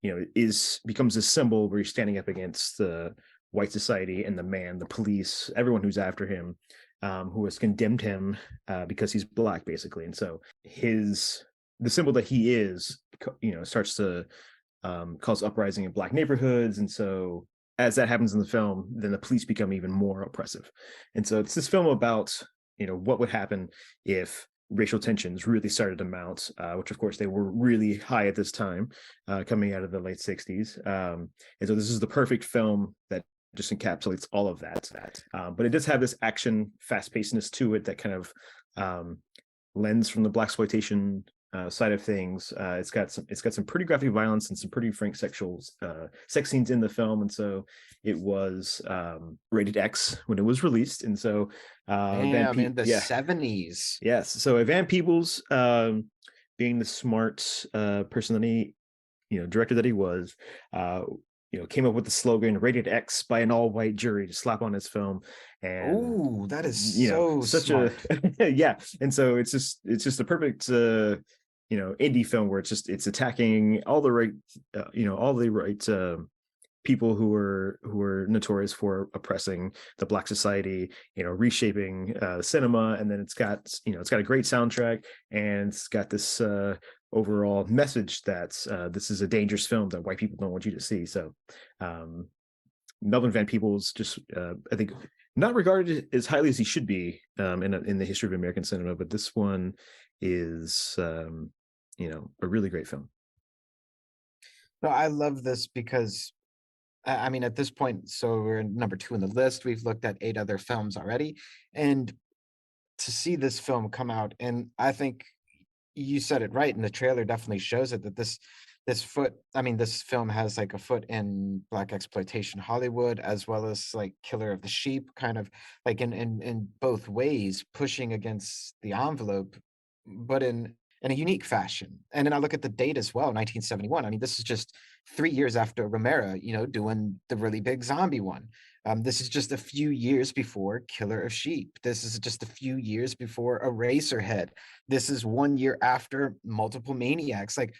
becomes a symbol where he's standing up against the white society and the police, everyone who's after him, who has condemned him because he's black, basically. And so the symbol that he is, starts to cause uprising in black neighborhoods. And so as that happens in the film, then the police become even more oppressive. And so it's this film about, what would happen if racial tensions really started to mount, which of course they were really high at this time, coming out of the late 60s. And so this is the perfect film that just encapsulates all of that. But it does have this action, fast-pacedness to it that kind of lends from the blaxploitation side of things. It's got some pretty graphic violence and some pretty frank sexual sex scenes in the film, and so it was rated X when it was released. And so Damn, in the yeah, 70s. yes. So Van Peebles, being the smart person that he, director that he was, came up with the slogan "Rated X" by an all-white jury to slap on his film. And Oh, that is so such smart. a yeah. And so it's just a perfect indie film where it's attacking all the right people who were notorious for oppressing the black society, reshaping cinema. And then it's got a great soundtrack, and it's got this overall message that this is a dangerous film that white people don't want you to see. So Melvin Van Peebles, just I think not regarded as highly as he should be in the history of American cinema, but this one is a really great film. No, I love this because I mean, at this point, so we're in number two in the list. We've looked at 8 other films already, and to see this film come out, and I think you said it right, and the trailer definitely shows it, that this film has like a foot in black exploitation Hollywood, as well as like Killer of the Sheep, kind of like in both ways, pushing against the envelope, but in a unique fashion. And then I look at the date as well, 1971. I mean, this is just 3 years after Romero, doing the really big zombie one. This is just a few years before Killer of Sheep. This is just a few years before Eraserhead. This is 1 year after Multiple Maniacs. Like,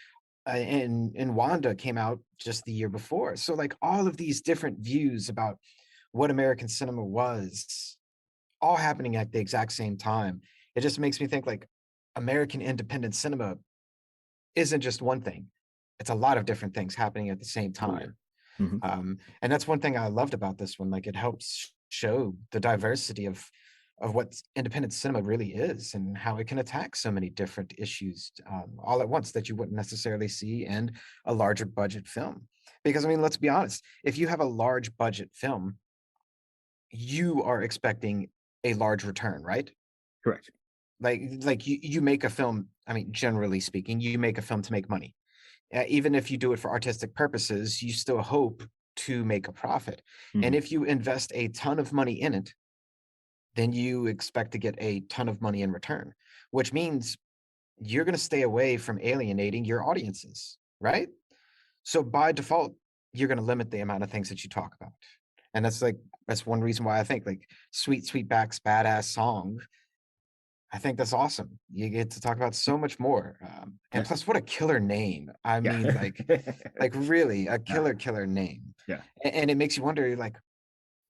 and Wanda came out just the year before. So like all of these different views about what American cinema was, all happening at the exact same time. It just makes me think like American independent cinema isn't just one thing. It's a lot of different things happening at the same Oh yeah. time. Mm-hmm. And that's one thing I loved about this one. Like it helps show the diversity of what independent cinema really is and how it can attack so many different issues all at once that you wouldn't necessarily see in a larger budget film. Because I mean, let's be honest, if you have a large budget film, you are expecting a large return, right? Correct. Like you make a film, I mean, generally speaking, you make a film to make money. Even if you do it for artistic purposes, you still hope to make a profit. And Mm-hmm. if you invest a ton of money in it, then you expect to get a ton of money in return, which means you're going to stay away from alienating your audiences, right? So by default, you're going to limit the amount of things that you talk about. And that's one reason why I think like Sweetback's Badass Song, I think that's awesome. You get to talk about so much more. And Yeah. plus, what a killer name. I mean, Yeah. like really a Yeah. killer name. Yeah. And it makes you wonder, like,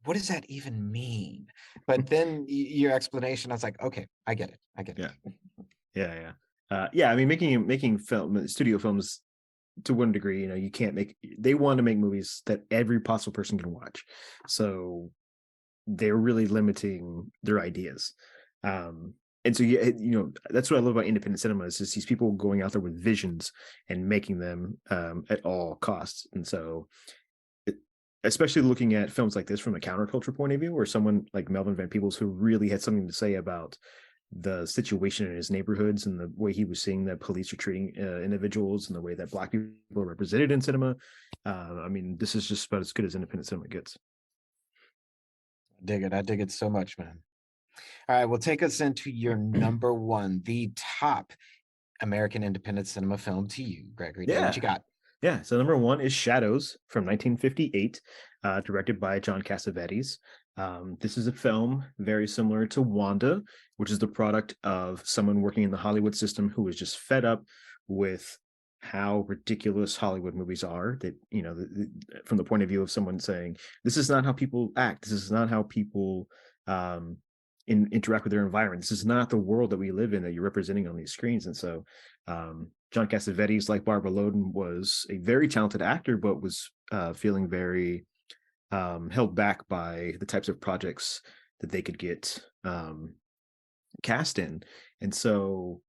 what does that even mean? But then your explanation, I was like, okay, I get it. I get Yeah, it. yeah. I mean, making film, studio films, to one degree, you can't make. They want to make movies that every possible person can watch, so they're really limiting their ideas. And so that's what I love about independent cinema, is just these people going out there with visions and making them at all costs. And so especially looking at films like this from a counterculture point of view, or someone like Melvin Van Peebles, who really had something to say about the situation in his neighborhoods and the way he was seeing that police are treating individuals and the way that Black people are represented in cinema. I mean, this is just about as good as independent cinema gets. Dig it. I dig it so much, man. All right, well, take us into your number one, the top American independent cinema film to you, Gregory Day. What Yeah. you got? Yeah. So number one is Shadows from 1958, directed by John Cassavetes. This is a film very similar to Wanda, which is the product of someone working in the Hollywood system who was just fed up with how ridiculous Hollywood movies are. That, from the point of view of someone saying, this is not how people act. This is not how people interact with their environment. This is not the world that we live in that you're representing on these screens. And so John Cassavetes, like Barbara Loden, was a very talented actor, but was feeling very held back by the types of projects that they could get cast in. And so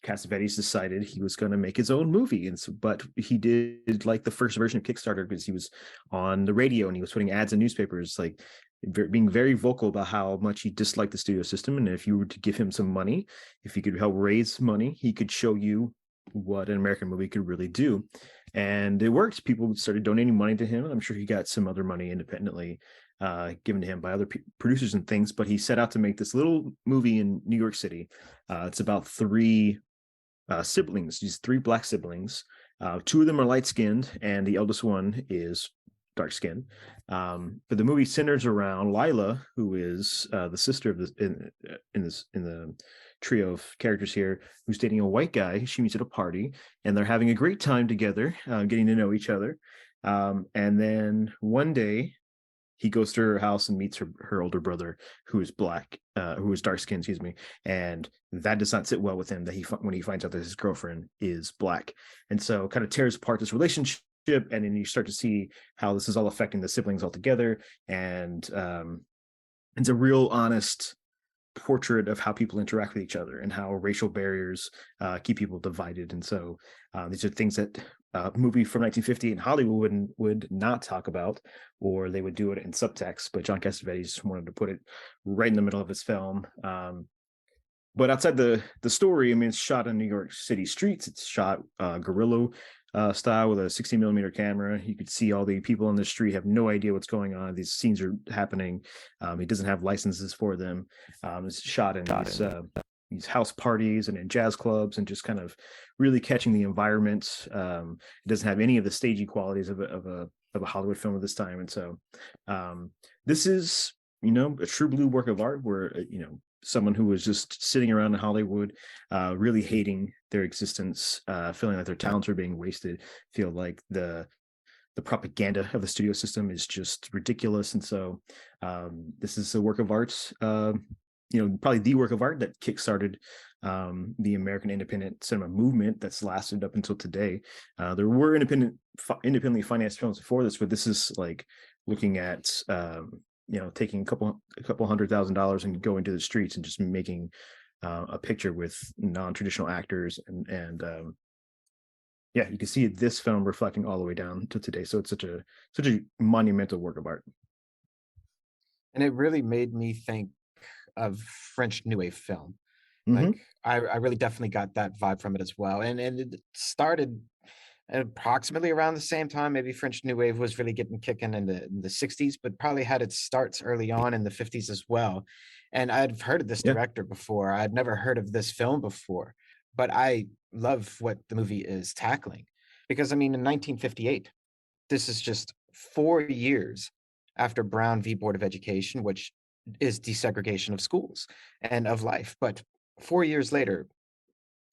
Cassavetes decided he was going to make his own movie. And so, but he did like the first version of Kickstarter, because he was on the radio and he was putting ads in newspapers, like being very vocal about how much he disliked the studio system. And if you were to give him some money, if he could help raise money, he could show you what an American movie could really do. And it worked. People started donating money to him. I'm sure he got some other money independently given to him by other producers and things. But he set out to make this little movie in New York City. It's about three siblings, these three Black siblings. Two of them are light skinned, and the eldest one is dark skinned. But the movie centers around Lila, who is the sister of in the trio of characters here, who's dating a white guy she meets at a party, and they're having a great time together, getting to know each other. And then one day, he goes to her house and meets her older brother, who is Black, who is dark skinned, excuse me. And that does not sit well with him, that when he finds out that his girlfriend is Black. And so kind of tears apart this relationship. And then you start to see how this is all affecting the siblings altogether. And it's a real honest portrait of how people interact with each other and how racial barriers keep people divided. And so these are things that a movie from 1950 in Hollywood would not talk about, or they would do it in subtext. But John Cassavetes wanted to put it right in the middle of his film. But outside the story, I mean, it's shot in New York City streets. It's shot guerrilla style with a 60mm camera. You could see all the people on the street have no idea what's going on. These scenes are happening. He doesn't have licenses for them. It's shot in these house parties and in jazz clubs, and just kind of really catching the environment. It doesn't have any of the stagey qualities of a Hollywood film of this time. And so this is, a true blue work of art, where, someone who was just sitting around in Hollywood, really hating their existence, feeling like their talents are being wasted, feel like the propaganda of the studio system is just ridiculous. And so this is a work of art, probably the work of art that kickstarted the American independent cinema movement that's lasted up until today. There were independently financed films before this, but this is like looking at taking a couple $100,000 and going to the streets and just making a picture with non-traditional actors, and you can see this film reflecting all the way down to today. So it's such a monumental work of art. And it really made me think of French New Wave film. Mm-hmm. Like I really definitely got that vibe from it as well. And it started approximately around the same time. Maybe French New Wave was really getting kicking in the 60s, but probably had its starts early on in the 50s as well. And I'd heard of this director before. I'd never heard of this film before, but I love what the movie is tackling. Because I mean, in 1958, this is just 4 years after Brown v. Board of Education, which is desegregation of schools and of life. But 4 years later,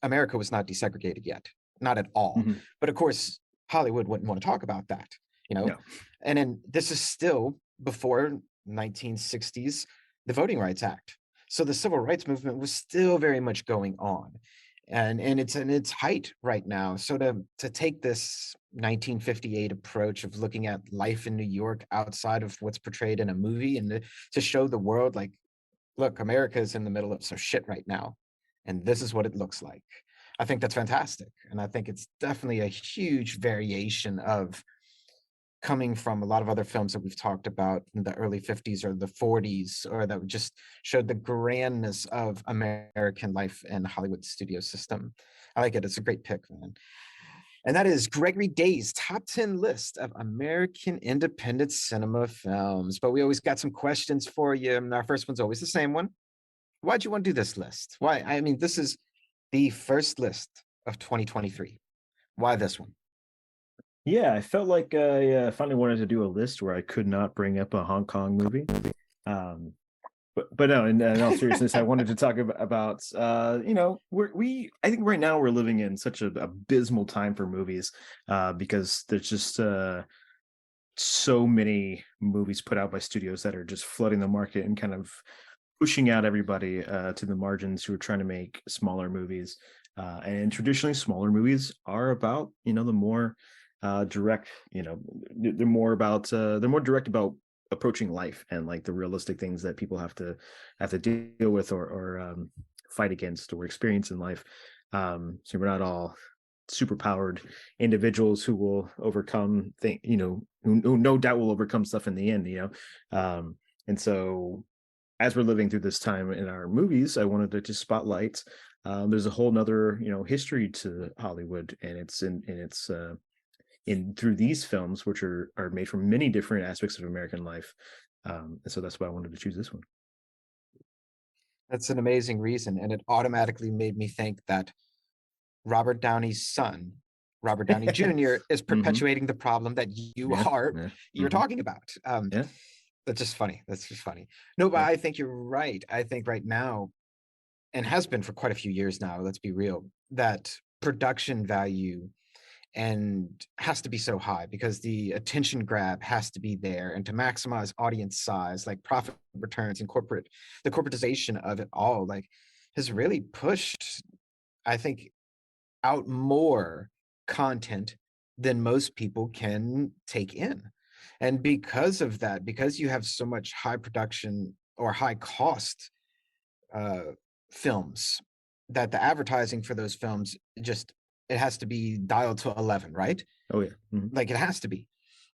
America was not desegregated yet, not at all. Mm-hmm. But of course, Hollywood wouldn't want to talk about that, No. And then this is still before 1960s, the Voting Rights Act. So the civil rights movement was still very much going on. And it's in its height right now. So to take this 1958 approach of looking at life in New York outside of what's portrayed in a movie, and to show the world, like, look, America is in the middle of some shit right now, and this is what it looks like. I think that's fantastic. And I think it's definitely a huge variation of coming from a lot of other films that we've talked about in the early 50s or the 40s, or that just showed the grandness of American life and Hollywood studio system. I like it. It's a great pick, man. And that is Gregory Day's top 10 list of American independent cinema films. But we always got some questions for you. And our first one's always the same one. Why'd you want to do this list? Why? I mean, this is the first list of 2023. Why this one? Yeah, I felt like I finally wanted to do a list where I could not bring up a Hong Kong movie. But no, in all seriousness, I wanted to talk about you know, I think right now we're living in such an abysmal time for movies, because there's just so many movies put out by studios that are just flooding the market and kind of pushing out everybody to the margins who are trying to make smaller movies. And traditionally, smaller movies are about, you know, the more direct, you know, they're more direct about approaching life and like the realistic things that people have to deal with or fight against or experience in life. So we're not all super powered individuals who will overcome you know, who no doubt will overcome stuff in the end, you know. And so as we're living through this time in our movies, I wanted to just spotlight there's a whole nother, you know, history to Hollywood, and it's in through these films, which are made from many different aspects of American life. And so that's why I wanted to choose this one. That's an amazing reason. And it automatically made me think that Robert Downey's son, Robert Downey Jr., is Hmm. perpetuating the problem that Yeah, yeah, you're talking about. yeah, That's just funny. That's just funny. No, but yeah. I think you're right. I think right now, and has been for quite a few years now, let's be real, that production value and has to be so high because the attention grab has to be there, and to maximize audience size, like profit returns and the corporatization of it all, like, has really pushed, I think, out more content than most people can take in. And because of that, because you have so much high production or high cost uh, films, that the advertising for those films just, it has to be dialed to 11, right? Oh yeah. Hmm. Like, it has to be.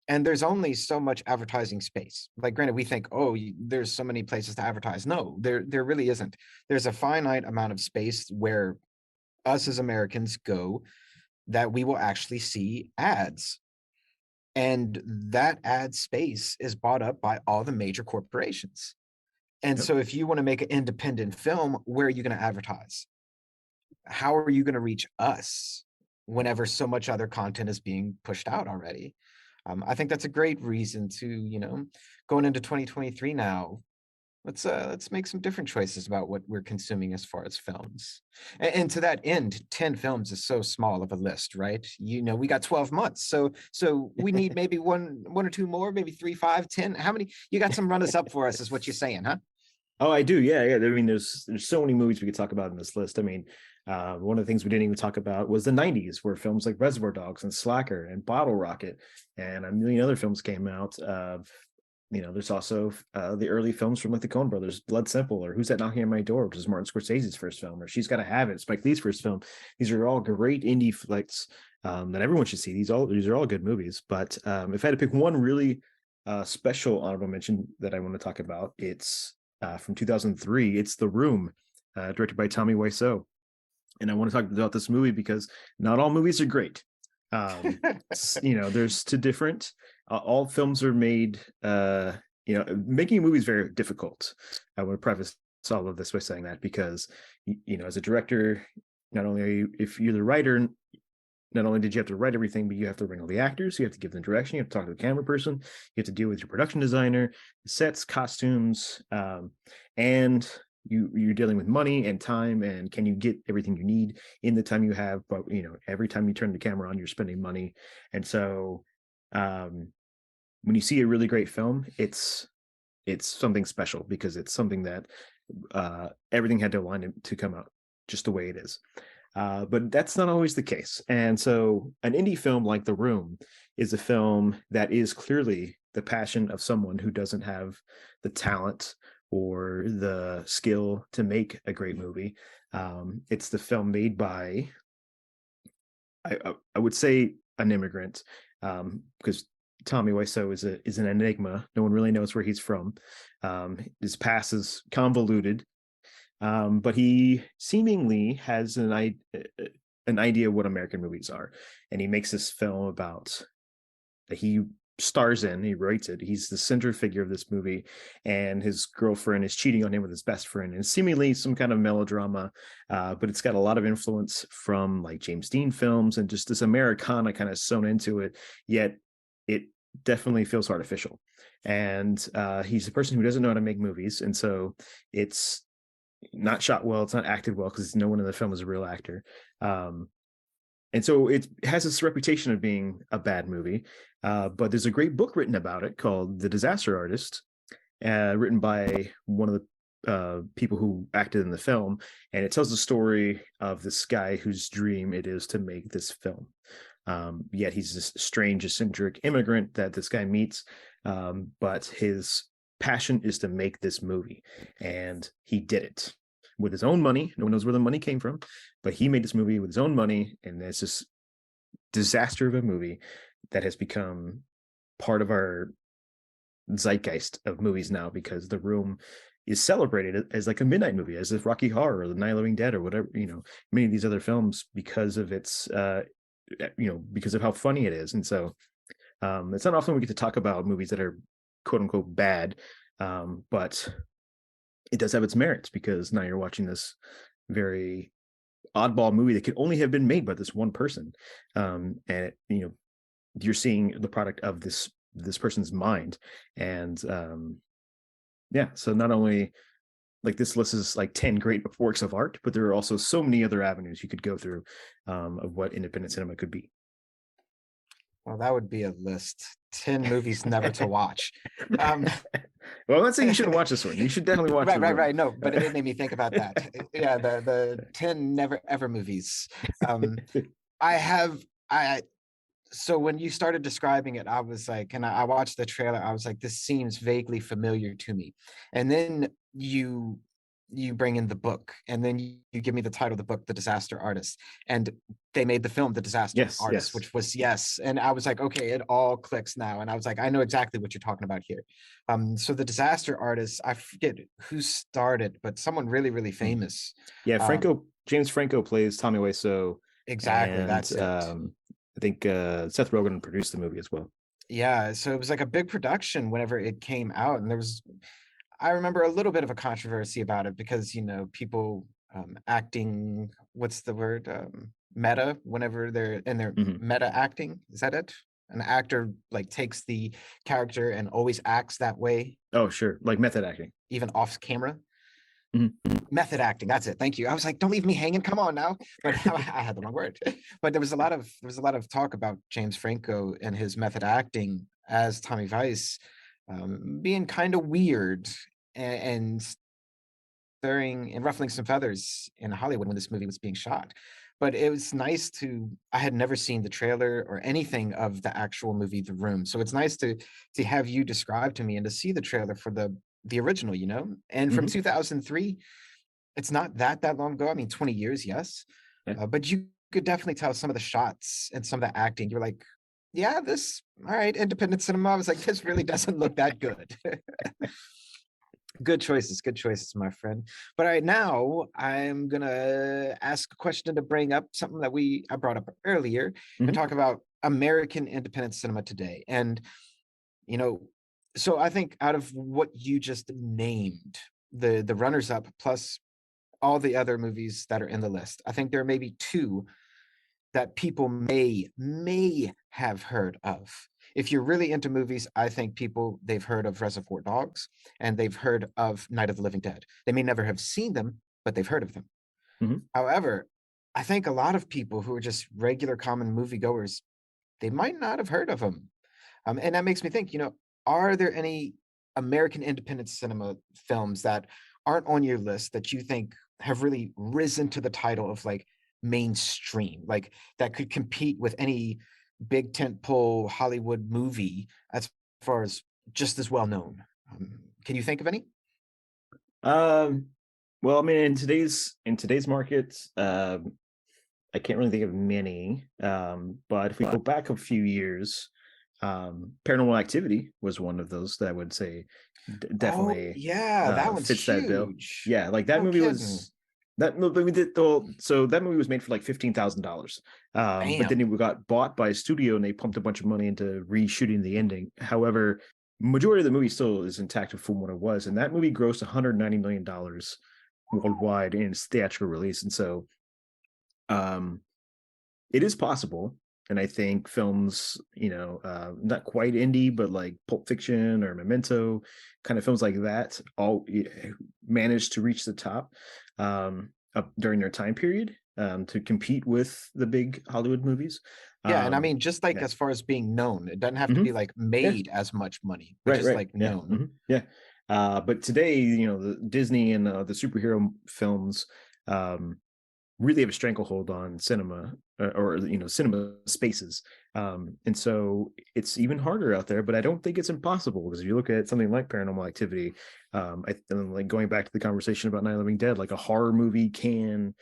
And there's only so much advertising space. Like, granted, we think, oh, there's so many places to advertise. No, there really isn't. There's a finite amount of space where us as Americans go, that we will actually see ads. And that ad space is bought up by all the major corporations. And Yep. so if you want to make an independent film, where are you going to advertise? How are you going to reach us whenever so much other content is being pushed out already? I think that's a great reason to, going into 2023 now, let's make some different choices about what we're consuming as far as films. And to that end, 10 films is so small of a list, right? We got 12 months. So we need maybe one or two more, maybe three, five, 10. How many? You got some runners up for us, is what you're saying, huh? Oh, I do. Yeah, yeah. I mean, there's so many movies we could talk about in this list. I mean, one of the things we didn't even talk about was the '90s, where films like Reservoir Dogs and Slacker and Bottle Rocket and a million other films came out. You know, there's also the early films from like the Coen Brothers, Blood Simple, or Who's That Knocking on My Door, which is Martin Scorsese's first film, or She's Gotta Have It, Spike Lee's first film. These are all great indie flicks that everyone should see. These are all good movies. But if I had to pick one really special honorable mention that I want to talk about, it's from 2003. It's The Room, directed by Tommy Wiseau. And I want to talk about this movie because not all movies are great. You know, there's two different. All films are made. You know, making a movie is very difficult. I want to preface all of this by saying that because, you know, as a director, not only are you, if you're the writer, not only did you have to write everything, but you have to bring all the actors, you have to give them direction, you have to talk to the camera person, you have to deal with your production designer, sets, costumes, and you're dealing with money and time, and can you get everything you need in the time you have? But you know, every time you turn the camera on, you're spending money. And so when you see a really great film, it's something special because it's something that everything had to align to come out just the way it is. But that's not always the case. And so an indie film like The Room is a film that is clearly the passion of someone who doesn't have the talent or the skill to make a great movie. It's the film made by, I would say, an immigrant, because Tommy Wiseau is an enigma. No one really knows where he's from. His past is convoluted, but he seemingly has an idea what American movies are, and he makes this film about that he stars in. He writes it. He's the center figure of this movie, and his girlfriend is cheating on him with his best friend, and seemingly some kind of melodrama. But it's got a lot of influence from like James Dean films and just this Americana kind of sewn into it. Yet it definitely feels artificial. And he's a person who doesn't know how to make movies, and so it's not shot well, it's not acted well because no one in the film is a real actor. And so it has this reputation of being a bad movie. But there's a great book written about it called The Disaster Artist, written by one of the people who acted in the film. And it tells the story of this guy whose dream it is to make this film. Yet he's this strange, eccentric immigrant that this guy meets. But his passion is to make this movie, and he did it with his own money. No one knows where the money came from, but he made this movie with his own money, and it's this disaster of a movie that has become part of our zeitgeist of movies now, because The Room is celebrated as like a midnight movie, as if Rocky Horror or The Night of the Living Dead or whatever, many of these other films, because of its because of how funny it is. And so it's not often we get to talk about movies that are quote unquote bad, but it does have its merits, because now you're watching this very oddball movie that could only have been made by this one person, and you're seeing the product of this person's mind. And so not only like this list is like 10 great works of art, but there are also so many other avenues you could go through of what independent cinema could be. Well, that would be a list. 10 movies never to watch. Well, I'm not saying you shouldn't watch this one. You should definitely watch right. No, but it made me think about that. Yeah, the 10 never ever movies. So when you started describing it, I was like, and I watched the trailer, I was like, this seems vaguely familiar to me. And then you bring in the book, and then you give me the title of the book, The Disaster Artist, and they made the film The Disaster Artist, which was and I was like, okay, it all clicks now. And I was like, I know exactly what you're talking about here. So The Disaster Artist, I forget who started, but someone really, really famous. James Franco plays Tommy Wiseau. Exactly, and that's it. I think Seth Rogen produced the movie as well. Yeah, so it was like a big production whenever it came out, and I remember a little bit of a controversy about it because, people acting, what's the word? Meta, whenever they're in their meta acting. Is that it? An actor like takes the character and always acts that way. Oh, sure. Like method acting. Even off camera. Method acting, that's it. Thank you. I was like, don't leave me hanging. Come on now. But I had the wrong word. But there was a lot of talk about James Franco and his method acting as Tommy Weiss, being kind of weird and stirring and ruffling some feathers in Hollywood when this movie was being shot. But it was nice I had never seen the trailer or anything of the actual movie, The Room. So it's nice to have you describe to me and to see the trailer for the original, and from 2003, it's not that long ago. I mean, 20 years, yes. Yeah. But you could definitely tell some of the shots and some of the acting. You're like, yeah, all right, independent cinema. I was like, this really doesn't look that good. Good choices, my friend. But all right, now I'm gonna ask a question to bring up something that I brought up earlier and talk about American independent cinema today. And so I think out of what you just named, the runners up plus all the other movies that are in the list, I think there are maybe two that people may have heard of. If you're really into movies, I think they've heard of Reservoir Dogs and they've heard of Night of the Living Dead. They may never have seen them, but they've heard of them. However, I think a lot of people who are just regular common moviegoers, they might not have heard of them. And that makes me think, are there any American independent cinema films that aren't on your list that you think have really risen to the title of like mainstream, like that could compete with any big tentpole Hollywood movie as far as just as well known? Can you think of any? Um, well, I mean, in today's market, I can't really think of many. But if we go back a few years, Paranormal Activity was one of those that I would say Oh definitely yeah, that one's fits that bill. huge. Yeah, like that No movie kidding. was that movie did the whole, so that movie was made for like $15,000. But then Bam. it got bought by a studio and they pumped a bunch of money into reshooting the ending. However, majority of the movie still is intact from what it was, and that movie grossed $190 million worldwide in its theatrical release. And so um it is possible. And I think films, not quite indie, but like Pulp Fiction or Memento, kind of films like that, all managed to reach the top up during their time period to compete with the big Hollywood movies. Yeah, and I Um, mean, just like yeah. as far as being known, it doesn't have to Hmm. be like Yeah. made as much money, but Right. just Right. like Yeah. known. Yeah. But today, the Disney and the superhero films um, really have a stranglehold on cinema, or cinema spaces, and so it's even harder out there. But I don't think it's impossible, because if you look at something like Paranormal Activity, and like going back to the conversation about Night of the Living Dead, like a horror movie can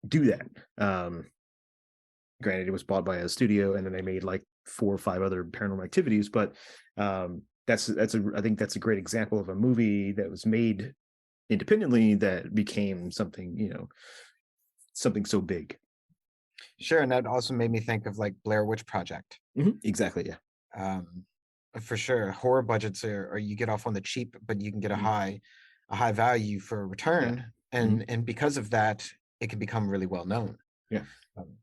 do that. Granted, it was bought by a studio and then they made like 4 or 5 other Paranormal Activities, but I think that's a great example of a movie that was made independently that became something, something so big. Sure, and that also made me think of like Blair Witch Project. Exactly. Yeah. Um, for sure, horror budgets are you get off on the cheap, but you can get Mhm. a high value for a Yeah. return, Mhm. and because of that, it can become really well known. Yeah. Um,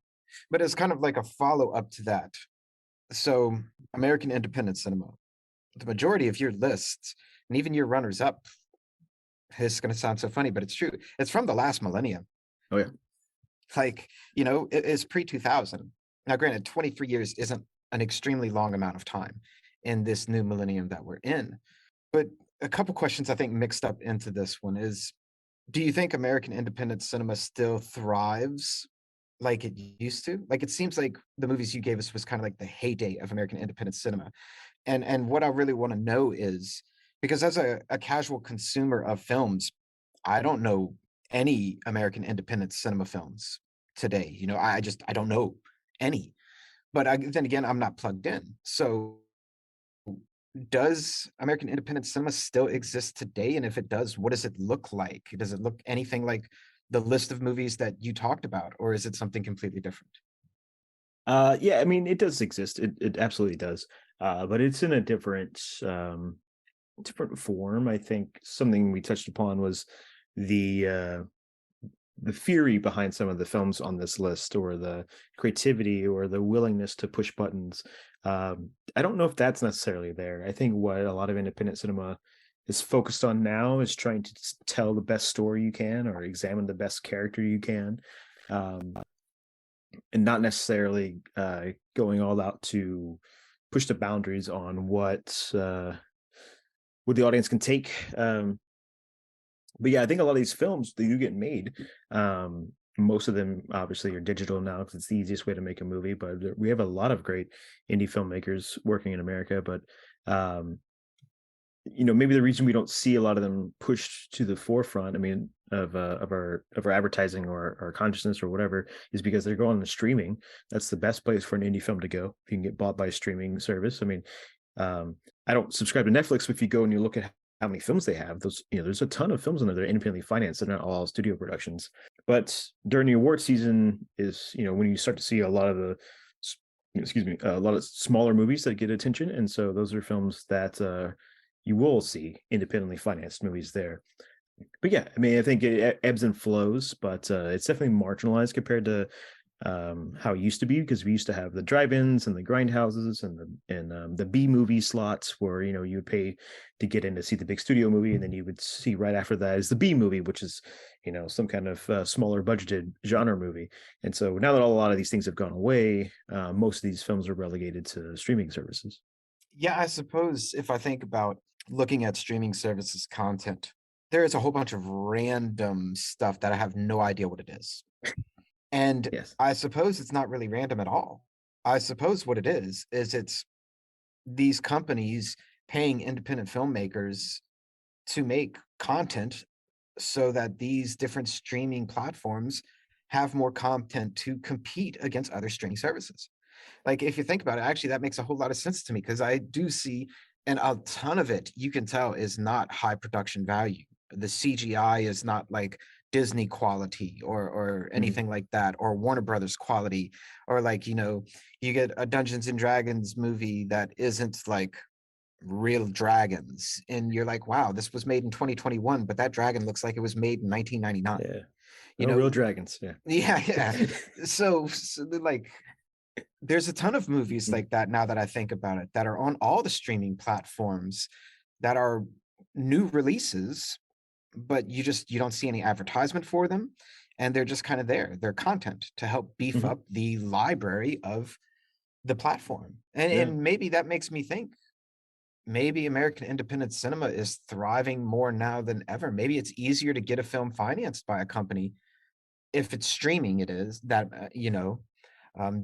but it's kind of like a follow up to that. So, American independent cinema, the majority of your lists and even your runners up, it's going to sound so funny, but it's true. It's from the last millennium. Oh yeah. Like, it's pre 2000. Now, granted, 23 years isn't an extremely long amount of time in this new millennium that we're in. But a couple questions I think mixed up into this one is, do you think American independent cinema still thrives like it used to? Like, it seems like the movies you gave us was kind of like the heyday of American independent cinema. And what I really want to know is, because as a casual consumer of films, I don't know any American independent cinema films today. I don't know any. But then again, I'm not plugged in. So does American independent cinema still exist today? And if it does, what does it look like? Does it look anything like the list of movies that you talked about, or is it something completely different? Yeah, I mean, it does exist. It absolutely does. But it's in a different form. I think something we touched upon was the uh the theory behind some of the films on this list, or the creativity or the willingness to push buttons. I don't know if that's necessarily there. I think what a lot of independent cinema is focused on now is trying to tell the best story you can, or examine the best character you can, um, and not necessarily going all out to push the boundaries on what the audience can take. But yeah, I think a lot of these films they do get made. Most of them obviously are digital now because it's the easiest way to make a movie. But we have a lot of great indie filmmakers working in America. But um, maybe the reason we don't see a lot of them pushed to the forefront, I mean, of our advertising or our consciousness or whatever, is because they're going to streaming. That's the best place for an indie film to go. If you can get bought by a streaming service. I mean, um, I don't subscribe to Netflix. But if you go and you look at how many films they have, those, there's a ton of films in there that are independently financed. They're not all studio productions. But during the award season is, when you start to see a lot of excuse me, a lot of smaller movies that get attention. And so those are films that you will see independently financed movies there. But yeah, I mean, I think it ebbs and flows, but it's definitely marginalized compared to how it used to be, because we used to have the drive-ins and the grindhouses and the B movie slots where you would pay to get in to see the big studio movie, and then you would see right after that is the B movie, which is some kind of smaller budgeted genre movie. And so now that a lot of these things have gone away, most of these films are relegated to streaming services. Yeah, I suppose if I think about looking at streaming services content, there is a whole bunch of random stuff that I have no idea what it is. And Yes. I suppose it's not really random at all. I suppose what it is it's these companies paying independent filmmakers to make content so that these different streaming platforms have more content to compete against other streaming services. Like, if you think about it, actually, that makes a whole lot of sense to me because I do see, and a ton of it you can tell is not high production value. The CGI is not like Disney quality or Mhm. anything like that, or Warner Brothers quality, or like, you get a Dungeons and Dragons movie that isn't like real dragons, and you're like, wow, this was made in 2021, but that dragon looks like it was made in 1999. Yeah. You No real know, dragons. Yeah. yeah, yeah. So like there's a ton of movies Mhm. like that now that I think about it that are on all the streaming platforms that are new releases, but you don't see any advertisement for them, and they're just kind of there. They're content to help beef Mhm. up the library of the platform. And Yeah. and maybe that makes me think maybe American independent cinema is thriving more now than ever. Maybe it's easier to get a film financed by a company if it's streaming. It is that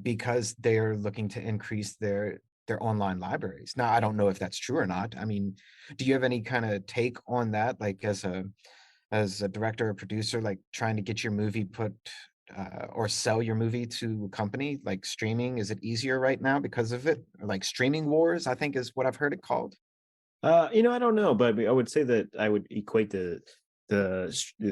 because they're looking to increase their online libraries. Now, I don't know if that's true or not. I mean, do you have any kind of take on that, like as a director or producer, like trying to get your movie put or sell your movie to a company like streaming? Is it easier right now because of it? Or like streaming wars, I think is what I've heard it called. I don't know, but I would say that I would equate the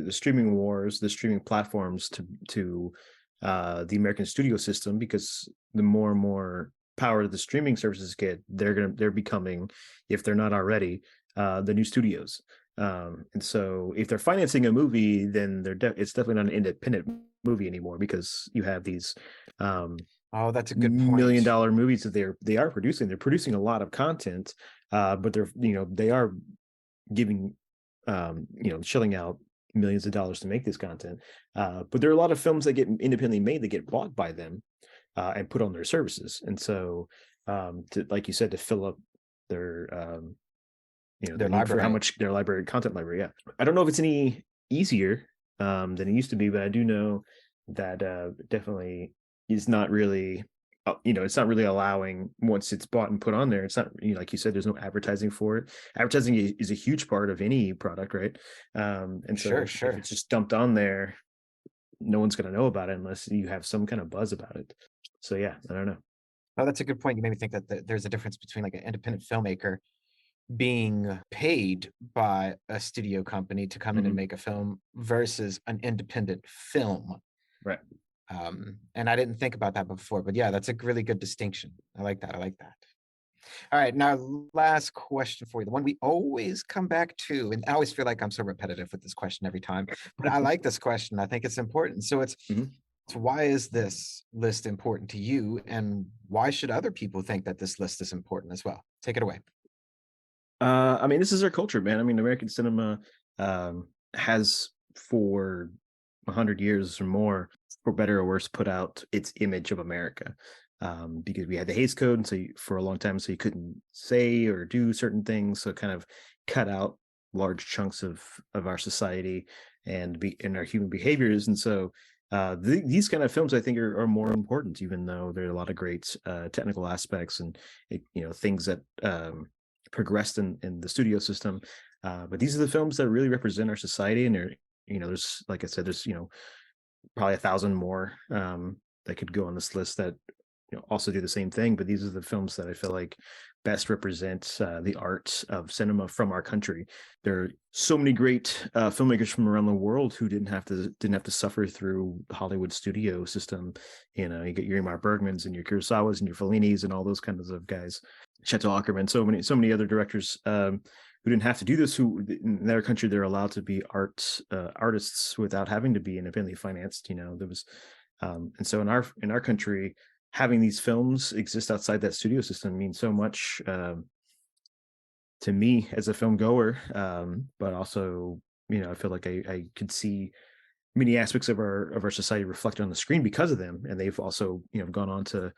streaming wars, the streaming platforms to the American studio system, because the more and more power the streaming services get, they're becoming, if they're not already, the new studios. And so if they're financing a movie, then it's definitely not an independent movie anymore, because you have these um, Oh, that's a good million point. dollar movies that they are producing. They're producing a lot of content, but they are giving shelling out millions of dollars to make this content. But there are a lot of films that get independently made that get bought by them and put on their services. And so, like you said, to fill up their Their their need for how library. much their content library. Yeah, I don't know if it's any easier than it used to be, but I do know that definitely is not really. It's not really allowing, once it's bought and put on there. It's not, like you said, there's no advertising for it. Advertising is a huge part of any product, right? And so Sure, if sure. it's just dumped on there, no one's going to know about it unless you have some kind of buzz about it. So yeah, I don't know. Oh, that's a good point. You made me think that there's a difference between like an independent filmmaker being paid by a studio company to come in and Mhm. make a film versus an independent film. Right. And I didn't think about that before, but yeah, that's a really good distinction. I like that. I like that. All right, now last question for you, the one we always come back to, and I always feel like I'm so repetitive with this question every time, but I like this question. I think it's important. Mhm. So why is this list important to you, and why should other people think that this list is important as well? Take it away. I mean, this is our culture, man. I mean, American cinema has for 100 years or more, for better or worse, put out its image of America. Because we had the Hays Code, and so for a long time, so you couldn't say or do certain things, so it kind of cut out large chunks of our society and our human behaviors. And so these kind of films, I think, are more important, even though there are a lot of great technical aspects and things that progressed in the studio system. But these are the films that really represent our society, and there's, like I said, there's probably 1,000 more that could go on this list that also do the same thing. But these are the films that I feel like best represent the art of cinema from our country. There are so many great filmmakers from around the world who didn't have to suffer through the Hollywood studio system. You get your Ingmar Bergmans and your Kurosawas and your Fellinis and all those kinds of guys. Chateau Ackerman, so many other directors who didn't have to do this. Who in their country they're allowed to be artists without having to be independently financed. There was, and so in our country, having these films exist outside that studio system means so much to me as a film goer. But also, I feel like I could see many aspects of our society reflected on the screen because of them, and they've also gone on to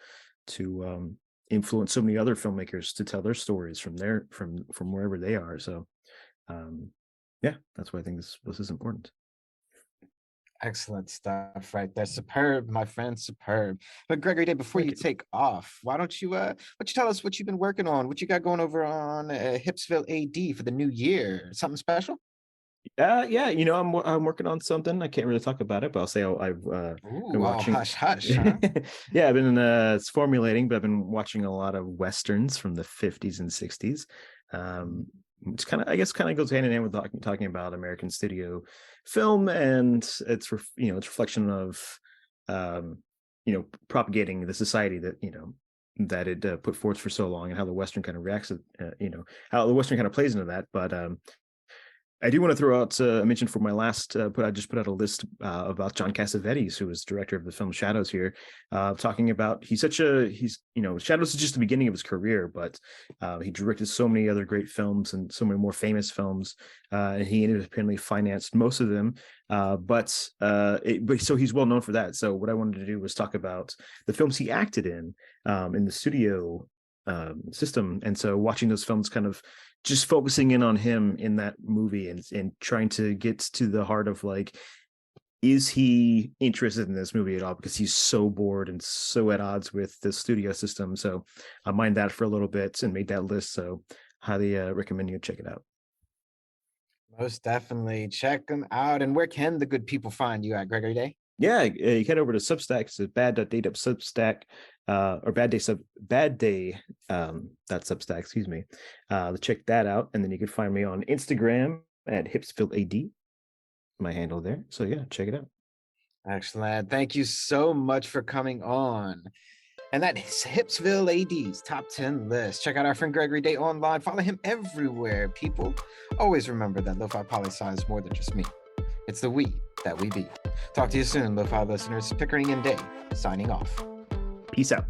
influenced so many other filmmakers to tell their stories from wherever they are. So yeah, that's why I think this is important. Excellent stuff right there. Superb, my friend, superb. But Gregory Day, before Thank you you. take off, why don't you tell us what you've been working on, what you got going over on Hipsville AD for the new year? Something special? Yeah, I'm working on something. I can't really talk about it, but I'll say I've been Ooh, all watching. hush hush, huh? Yeah, I've been it's formulating, but I've been watching a lot of westerns from the 50s and 60s. It's I guess kind of goes hand in hand with talking about American studio film, and it's its reflection of propagating the society that that it put forth for so long, and how the Western kind of reacts to how the Western kind of plays into that. But I do want to throw out a mention for my last. I just put out a list about John Cassavetes, who was director of the film Shadows here, talking about he's Shadows is just the beginning of his career, but he directed so many other great films and so many more famous films, and he independently financed most of them. But so he's well known for that. So what I wanted to do was talk about the films he acted in the studio system, and so watching those films kind of just focusing in on him in that movie and trying to get to the heart of like, is he interested in this movie at all? Because he's so bored and so at odds with the studio system. So I mined that for a little bit and made that list. So highly recommend you check it out. Most definitely. Check them out. And where can the good people find you at, Gregory Day? Yeah, you head over to Substack. It's bad.day.substack or bad day .substack, excuse me. Check that out. And then you can find me on Instagram at HipsvilleAD, my handle there. So yeah, check it out. Excellent. Thank you so much for coming on. And that is Hipsville AD's top 10 list. Check out our friend Gregory Day online. Follow him everywhere, people. Always remember that Lofi Poli Sci is more than just me. It's the we that we be. Talk to you soon, Lofi listeners. Pickering and Day, signing off. Peace out.